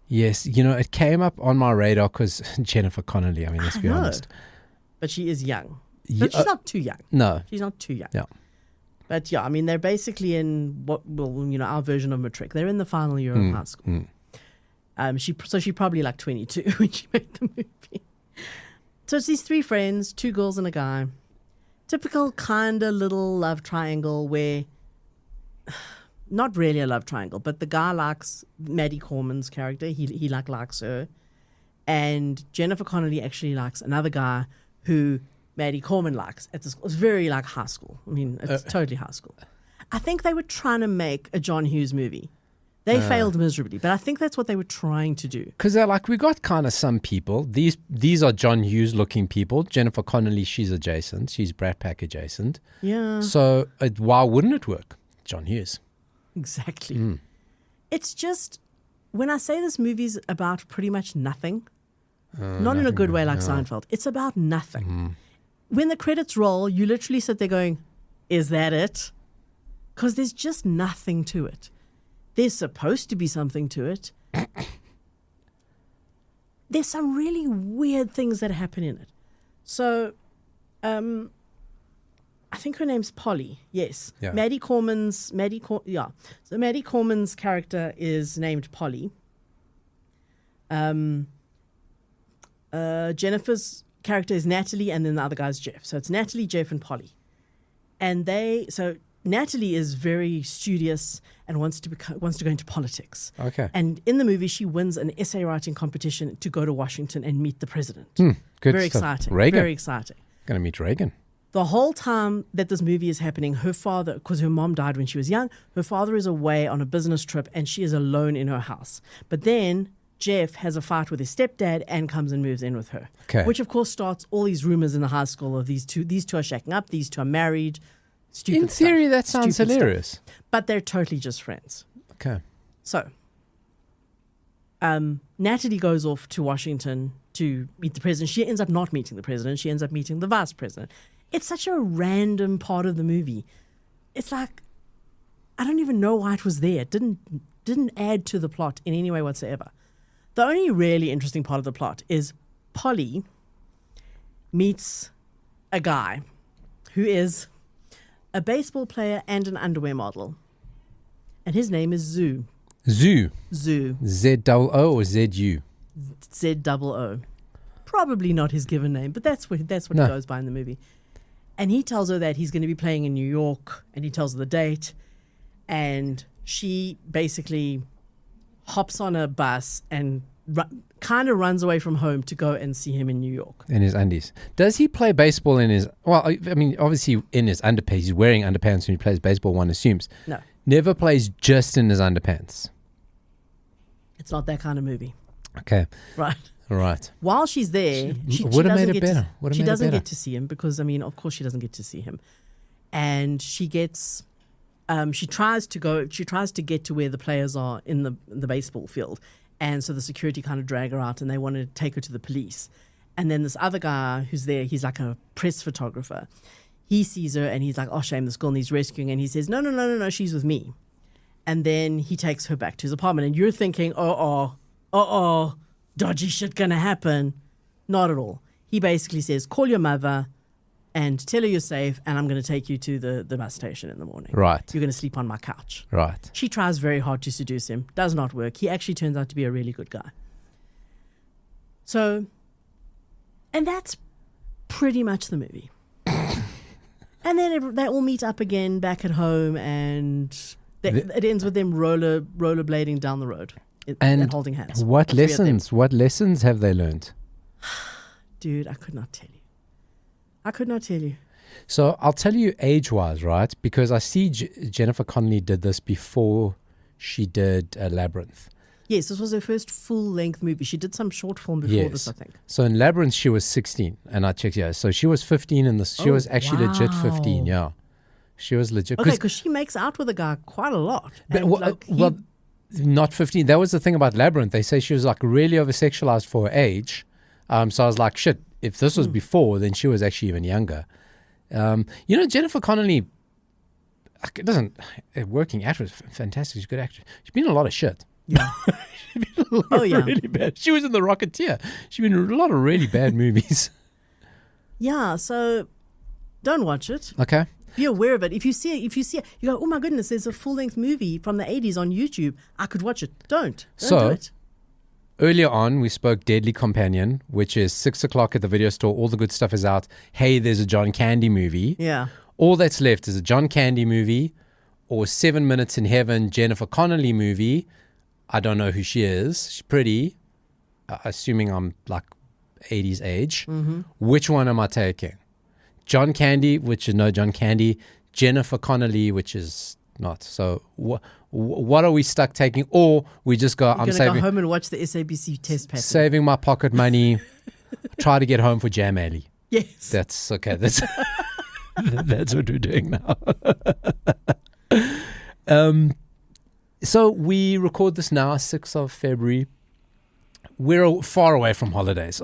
Yes, it came up on my radar because Jennifer Connelly, I mean, let's be honest. But she is young. But she's not too young. No. She's not too young. Yeah. But yeah, I mean, they're basically in our version of matric. They're in the final year of high school. She probably like 22 when she made the movie. So it's these 3 friends, 2 girls and a guy. Typical kind of little love triangle where, not really a love triangle, but the guy likes Maddie Corman's character. He likes her. And Jennifer Connelly actually likes another guy who Maddie Corman likes at the school. It's very like high school. I mean, it's totally high school. I think they were trying to make a John Hughes movie. They failed miserably, but I think that's what they were trying to do. Because they're like, we got kind of some people. These are John Hughes looking people. Jennifer Connelly, she's adjacent. She's Brat Pack adjacent. Yeah. So why wouldn't it work? John Hughes. Exactly. It's just, when I say this movie's about pretty much nothing, not in a good way like Seinfeld, it's about nothing. When the credits roll, you literally sit there going, is that it? Because there's just nothing to it. There's supposed to be something to it. There's some really weird things that happen in it. So, I think her name's Polly. Yes. Yeah. So Maddie Corman's character is named Polly. Jennifer's character is Natalie, and then the other guy's Jeff. So it's Natalie, Jeff, and Polly. And Natalie is very studious and wants to go into politics. Okay. And in the movie, she wins an essay writing competition to go to Washington and meet the president. Good very stuff. exciting. Reagan. Very exciting. Going to meet Reagan. The whole time that this movie is happening, her father, because her mom died when she was young, her father is away on a business trip and she is alone in her house. But then Jeff has a fight with his stepdad and comes and moves in with her. Okay. Which, of course, starts all these rumors in the high school of these two are shacking up, these two are married. Stupid in theory, stuff. that sounds Stupid hilarious. Stuff. But they're totally just friends. Okay. So, Natalie goes off to Washington to meet the president. She ends up not meeting the president. She ends up meeting the vice president. It's such a random part of the movie. It's like, I don't even know why it was there. It didn't add to the plot in any way whatsoever. The only really interesting part of the plot is Polly meets a guy who is a baseball player and an underwear model. And his name is Zoo. Zoo. Zoo. Z-O-O or Z-U? Z-O-O. Probably not his given name, but that's what he goes by in the movie. And he tells her that he's going to be playing in New York, and he tells her the date. And she basically hops on a bus and kind of runs away from home to go and see him in New York. In his undies. Does he play baseball in his... Well, I mean, obviously in his underpants. He's wearing underpants when he plays baseball, one assumes. No. Never plays just in his underpants. It's not that kind of movie. Okay. Right. Right. While she's there, she would have made doesn't it better. She doesn't get to see him because, I mean, of course she doesn't get to see him. And she gets... she tries to get to where the players are in the baseball field. And so the security kind of drag her out and they want to take her to the police. And then this other guy who's there, he's like a press photographer. He sees her and he's like, oh, shame, this girl needs rescuing. And he says, no, she's with me. And then he takes her back to his apartment. And you're thinking, dodgy shit gonna happen. Not at all. He basically says, call your mother and tell her you're safe and I'm going to take you to the bus station in the morning. Right. You're going to sleep on my couch. Right. She tries very hard to seduce him. Does not work. He actually turns out to be a really good guy. So, and that's pretty much the movie. And then they all meet up again back at home and it ends with them rollerblading down the road. and holding hands. What lessons have they learned? Dude, I could not tell you. So I'll tell you age-wise, right? Because I see Jennifer Connelly did this before she did Labyrinth. Yes, this was her first full-length movie. She did some short film before this, I think. So in Labyrinth, she was 16, and I checked, so she was 15 in this. She was actually legit 15, yeah. She was legit. Okay, because she makes out with a guy quite a lot. But, well, not 15. That was the thing about Labyrinth. They say she was like really over-sexualized for her age. So I was like, shit, if this was before, then she was actually even younger. Jennifer Connelly, working actress, fantastic. She's a good actress. She's been in a lot of shit. Yeah. She's been in a lot of really bad. She was in The Rocketeer. She's been in a lot of really bad movies. Yeah, so don't watch it. Okay. Be aware of it. If you see it, you go, oh my goodness, there's a full-length movie from the 80s on YouTube. I could watch it. Don't do it. Earlier on, we spoke Deadly Companion, which is 6 o'clock at the video store. All the good stuff is out. Hey, there's a John Candy movie. Yeah. All that's left is a John Candy movie or 7 Minutes in Heaven Jennifer Connelly movie. I don't know who she is. She's pretty. Assuming I'm like 80s age. Mm-hmm. Which one am I taking? John Candy, which is no John Candy. Jennifer Connelly, which is not. So what are we stuck taking? Or we just go, I'm saving. Go home and watch the SABC test pattern. Saving my pocket money. Try to get home for Jam Alley. Yes. That's okay. That's that's what we're doing now. So we record this now, 6th of February. We're far away from holidays.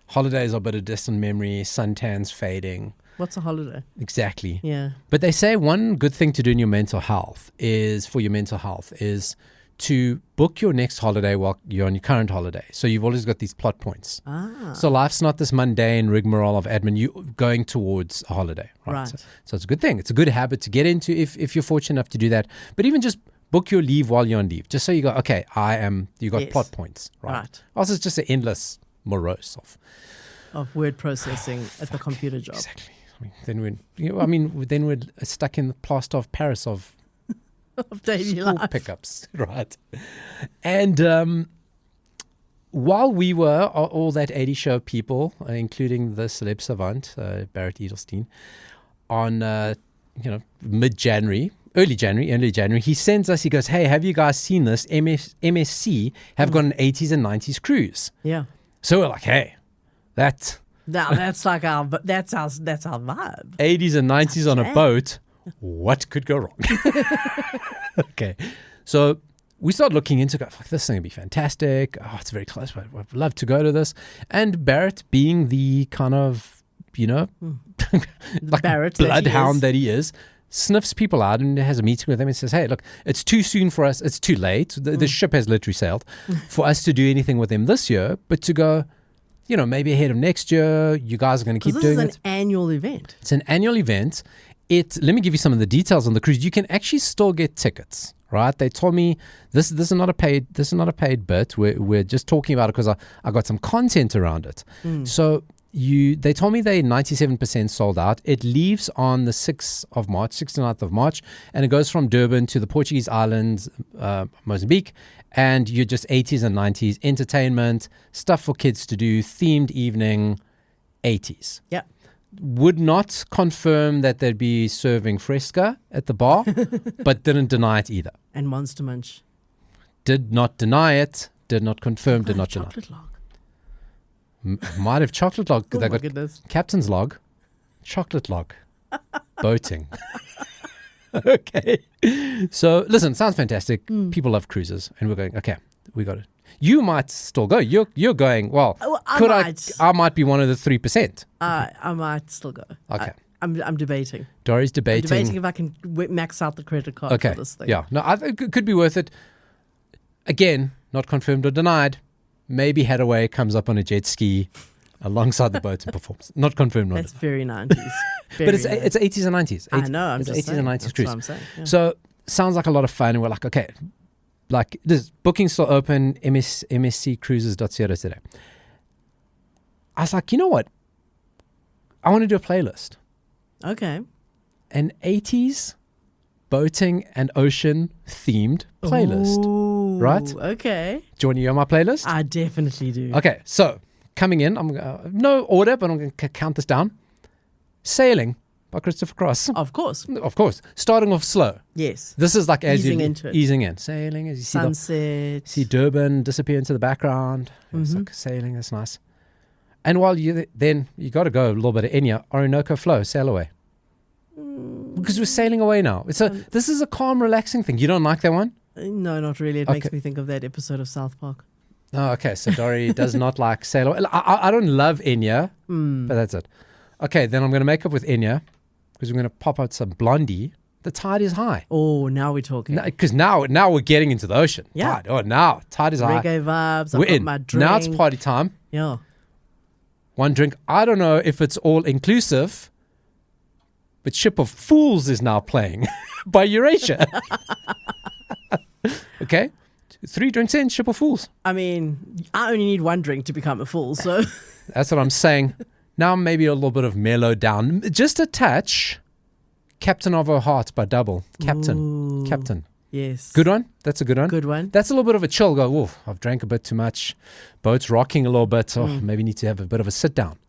Holidays are a bit of distant memory. Suntan's fading. What's a holiday? Exactly. Yeah. But they say one good thing to do in your mental health is to book your next holiday while you're on your current holiday. So you've always got these plot points. So life's not this mundane rigmarole of admin. You're going towards a holiday. Right. So it's a good thing. It's a good habit to get into if you're fortunate enough to do that. But even just book your leave while you're on leave. Just so you go, okay, you got plot points. Right. Also, it's just an endless morose of word processing at the computer job. Exactly. Then we're stuck in the plaster of Paris of daily life pickups, right? And while we were all that 80 show people, including the celeb savant Barrett Edelstein, on mid-January, early January, he sends us. He goes, "Hey, have you guys seen this? MSC have got an 80s and 90s cruise." Yeah. So we're like, "Hey, that's like our vibe." 80s and 90s on a boat. What could go wrong? Okay. So we start looking into it. This thing would be fantastic. Oh, it's very close. I'd love to go to this. And Barrett, being the kind of, like Barrett bloodhound that he is, sniffs people out and has a meeting with them and says, "Hey, look, it's too soon for us. It's too late. The ship has literally sailed for us to do anything with them this year, but to go, maybe ahead of next year, you guys are going to keep doing it." This is an annual event. It's an annual event. Let me give you some of the details on the cruise. You can actually still get tickets, right? They told me this is not a paid bit. We're just talking about it because I got some content around it. So they told me they're 97% sold out. It leaves on the 6th to 9th of March, and it goes from Durban to the Portuguese islands, Mozambique, and you're just 80s and 90s entertainment, stuff for kids to do, themed evening, 80s. Yeah. Would not confirm that they'd be serving Fresca at the bar, but didn't deny it either. And Monster Munch. Did not deny it, did not confirm, did not deny. Chocolate log. Might have chocolate log. Oh they my got goodness. Captain's log, chocolate log, boating. Okay. So listen, sounds fantastic. People love cruises, and we're going, okay, we got it. You might still go. You're going, well, I might be one of the 3%. I might still go. Okay. I'm debating. Dori's debating. I'm debating if I can max out the credit card for this thing. Yeah. No, I think it could be worth it. Again, not confirmed or denied. Maybe Hathaway comes up on a jet ski alongside the boat and performs. Not confirmed. That's very 90s. But it's 80s and 90s. I know. I'm it's just 80s saying. and 90s That's cruise. what I'm saying. Yeah. So sounds like a lot of fun. And we're like, okay, like this booking's still open, msccruises.co today. I was like, you know what? I want to do a playlist. Okay. An 80s boating and ocean themed playlist. Ooh. right? Okay. Do you want to hear my playlist? I definitely do. Okay, so coming in, no order, but I'm going to count this down. Sailing by Christopher Cross. Of course. Of course. Starting off slow. Yes. This is like as Easing you into it. easing in. Sailing as you Sunset. see Durban disappear into the background. It's like sailing, that's nice. And while you got to go a little bit of Enya, Orinoco Flow, Sail Away. Because we're sailing away now. This is a calm, relaxing thing. You don't like that one? No, not really. It makes me think of that episode of South Park. Oh, okay. So Dori does not like Sail Away. I don't love Enya, but that's it. Okay, then I'm going to make up with Enya because we're going to pop out some Blondie. The tide is high. Oh, now we're talking. Because now we're getting into the ocean. Yeah. Now tide is high. Reggae vibes. We're I've got in. my drink. Now it's party time. Yeah. One drink. I don't know if it's all inclusive, but Ship of Fools is now playing by Eurasia. Okay. 3 drinks in, Ship of Fools. I mean, I only need one drink to become a fool, so. That's what I'm saying. Now maybe a little bit of mellow down. Just a touch. Captain of Our Hearts by Double. Captain. Yes. Good one. That's a good one. Good one. That's a little bit of a chill. Go, oh, I've drank a bit too much. Boat's rocking a little bit. Oh, maybe need to have a bit of a sit down.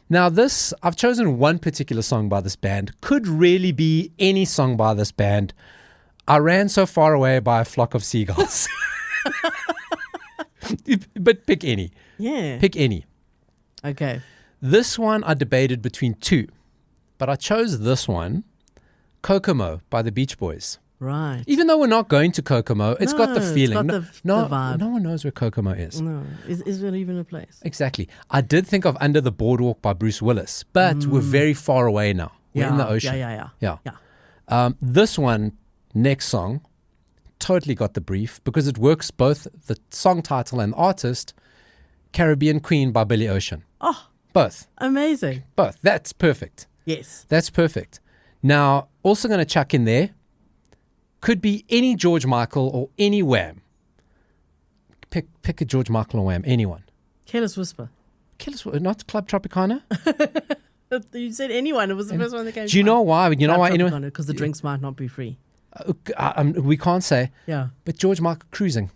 Now this, I've chosen one particular song by this band. Could really be any song by this band. I Ran So Far Away by a Flock of Seagulls. But pick any. Yeah. Pick any. Okay. This one I debated between 2. But I chose this one, Kokomo by the Beach Boys. Right. Even though we're not going to Kokomo, it's got the feeling. It's got the vibe. No one knows where Kokomo is. No. Is it even a place? Exactly. I did think of Under the Boardwalk by Bruce Willis, but we're very far away now. We're in the ocean. Yeah. This one, next song, totally got the brief because it works both the song title and artist, Caribbean Queen by Billy Ocean. Oh. Both. Amazing. Both. That's perfect. Yes. That's perfect. Now, also going to chuck in there, could be any George Michael or any Wham. Pick a George Michael or Wham, anyone. Careless Whisper. Not Club Tropicana? You said anyone. It was the first one that came to mind. Do you know why? You know why? Anyway, Because the drinks might not be free. We can't say. Yeah. But George Michael Cruising.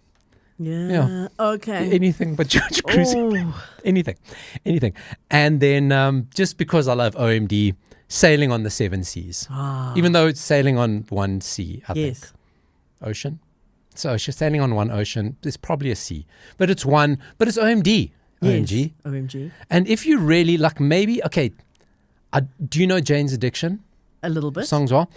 Yeah. Okay. Anything but George Cruising. Anything. And then just because I love OMD, Sailing on the Seven Seas. Even though it's sailing on one sea, I think. Ocean. So she's sailing on one ocean. There's probably a sea. But it's OMD. Yes. OMG. And if you really like, maybe, okay, do you know Jane's Addiction? A little bit. Songs are.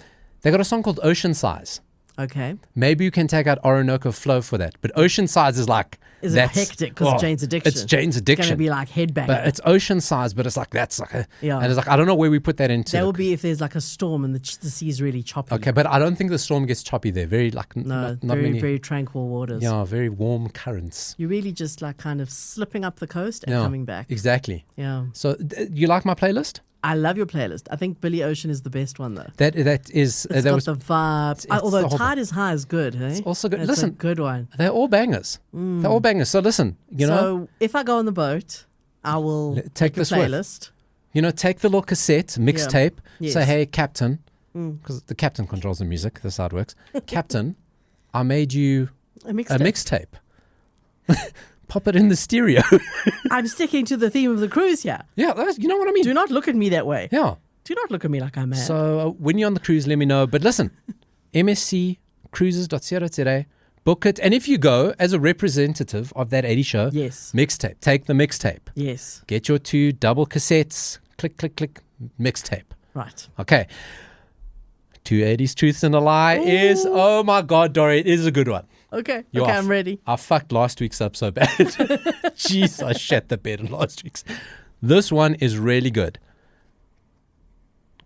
They got a song called Ocean Size. Okay. Maybe you can take out Orinoco Flow for that. But Ocean Size is like... Is it hectic because of Jane's Addiction? It's Jane's Addiction. It's going to be like headbang. But it's Ocean Size, but it's like, that's like a... Yeah. And it's like, I don't know where we put that into. That would be if there's like a storm and the sea's really choppy. Okay, but I don't think the storm gets choppy there. Very like... No, not very, many, very tranquil waters. Yeah, very warm currents. You're really just like kind of slipping up the coast and coming back. Exactly. Yeah. So you like my playlist? I love your playlist. I think Billy Ocean is the best one though. That is... It's got the vibe. Although Tide is High is good, hey? It's also good. It's Listen, a good one. They're all bangers. They're all bangers. So listen, you know... So if I go on the boat, I will take a this playlist. You know, take the little cassette, mixtape, Yes. say, hey, Captain, because the captain controls the music. That's how it works. Captain, I made you A mixtape. Pop it in the stereo. I'm sticking to the theme of the cruise here. Yeah, you know what I mean? Do not look at me that way. Yeah. Do not look at me like I'm mad. So when you're on the cruise, let me know. But listen, msccruises.co.za, book it. And if you go as a representative of that 80 show, yes, mixtape, take the mixtape. Yes. Get your 2 double cassettes, click, click, click, mixtape. Right. Okay. 280s Truths and a Lie is, oh my God, Dori, it is a good one. Okay. I'm ready. I fucked last week's up so bad. Jeez, I shat the bed in last week's. This one is really good.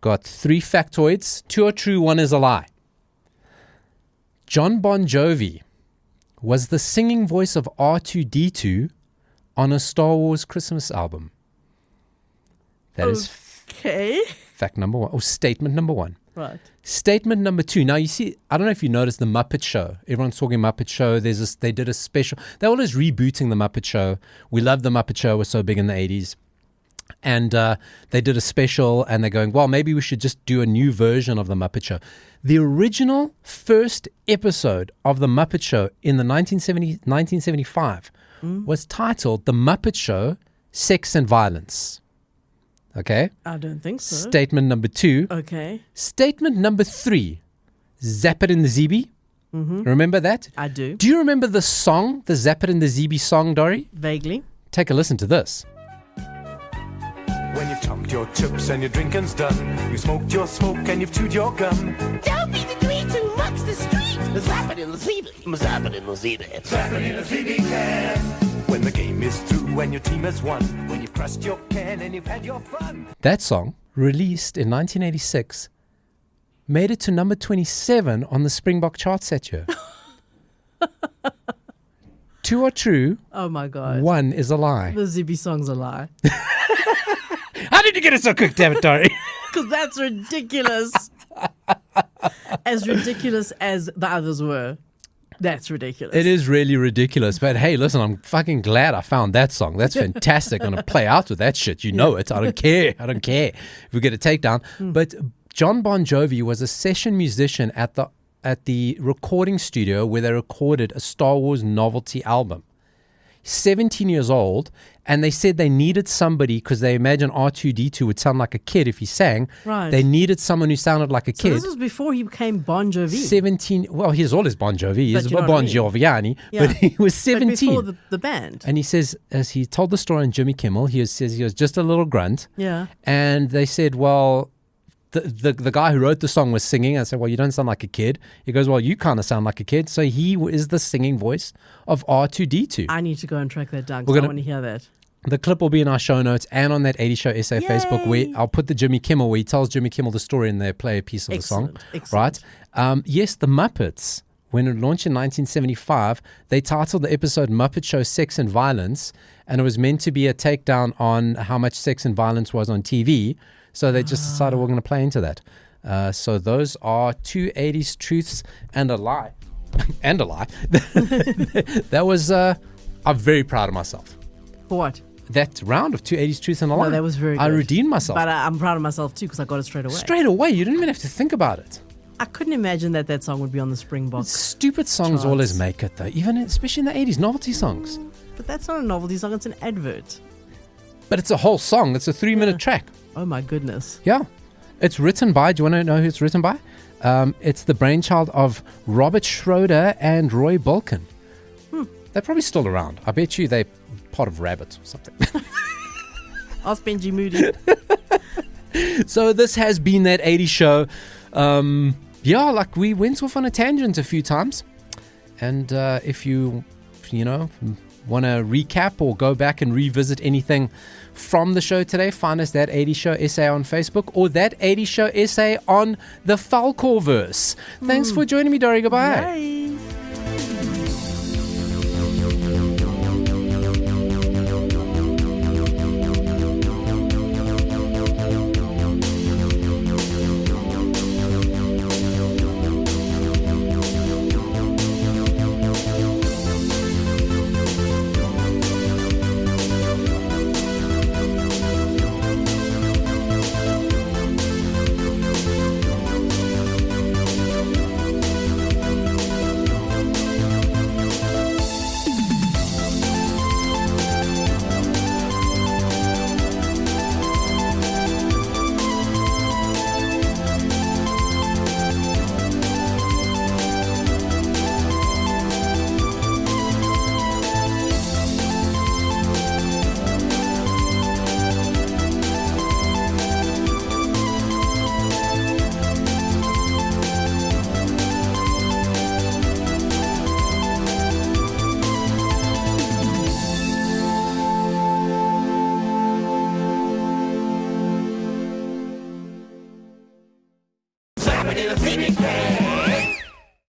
Got 3 factoids. 2 are true, 1 is a lie. John Bon Jovi was the singing voice of R2-D2 on a Star Wars Christmas album. That is fact number 1, or statement number 1. Right. Statement number 2. Now, you see, I don't know if you noticed the Muppet Show. Everyone's talking Muppet Show. They did a special. They're always rebooting the Muppet Show. We love the Muppet Show. It was so big in the 80s. And they did a special, and they're going, well, maybe we should just do a new version of The Muppet Show. The original first episode of The Muppet Show in the 1975 was titled The Muppet Show, Sex and Violence. Okay? I don't think so. Statement number 2. Okay. Statement number 3, Zap It in the ZB. Remember that? I do. Do you remember the song, the Zap It in the ZB song, Dori? Vaguely. Take a listen to this. When you've chunked your chips and your drinking's done, you smoked your smoke and you've chewed your gum. Don't be the dweeb who rocks the street. Zap it in the ZB. Zap it in the ZB. Zap it in a ZB can. When the game is through and your team has won, when you've crushed your can and you've had your fun. That song, released in 1986, made it to number 27 on the Springbok charts that year. 2 are true. Oh my God. 1 is a lie. The ZB song's a lie. How did you get it so quick, damn it, Dori? Because that's ridiculous. As ridiculous as the others were. That's ridiculous. It is really ridiculous. But hey, listen, I'm fucking glad I found that song. That's fantastic. I'm going to play out with that shit. You know it. I don't care. I don't care if we get a takedown. But John Bon Jovi was a session musician at the recording studio where they recorded a Star Wars novelty album. 17 years old, and they said they needed somebody because they imagined R2-D2 would sound like a kid if he sang. Right. They needed someone who sounded like a So kid. this was before he became Bon Jovi. 17, well, he's always Bon Jovi. He's you know what Bon I mean. Joviani, Yeah. but he was But 17. before the band. And he says, as he told the story on Jimmy Kimmel, says he was just a little grunt. Yeah. And they said, well, the guy who wrote the song was singing. I said, well, you don't sound like a kid. He goes, well, you kind of sound like a kid. So he is the singing voice of R2-D2. I need to go and track that down We're because I gonna- want to hear that. The clip will be in our show notes and on that 80 Show SA Facebook, where I'll put the Jimmy Kimmel, where he tells Jimmy Kimmel the story and they play a piece of the song. Excellent. Right? Yes, the Muppets, when it launched in 1975, they titled the episode Muppet Show, Sex and Violence, and it was meant to be a takedown on how much sex and violence was on TV. So they just decided we're going to play into that. So those are 2 80s truths and a lie. And a lie. That was, I'm very proud of myself. For what? That round of 2 80s truths and a lie. No, that was very good. I redeemed myself. But I'm proud of myself too because I got it straight away. Straight away. You didn't even have to think about it. I couldn't imagine that song would be on the Springbok. Stupid songs Charts. always make it, though. Even especially in the 80s, novelty songs. But that's not a novelty song, it's an advert. But it's a whole song. It's a 3-minute track. Oh my goodness. Yeah. It's written by, do you want to know who it's written by? It's the brainchild of Robert Schroeder and Roy Balkin. They're probably still around. I bet you they're part of Rabbit or something. Ask Benji Moody. So this has been that 80 show. Yeah, like we went off on a tangent a few times. And if you want to recap or go back and revisit anything from the show today, find us that 80 Show SA on Facebook or that 80 Show SA on the Falkor Wors. Thanks for joining me, Dori. Goodbye. Bye.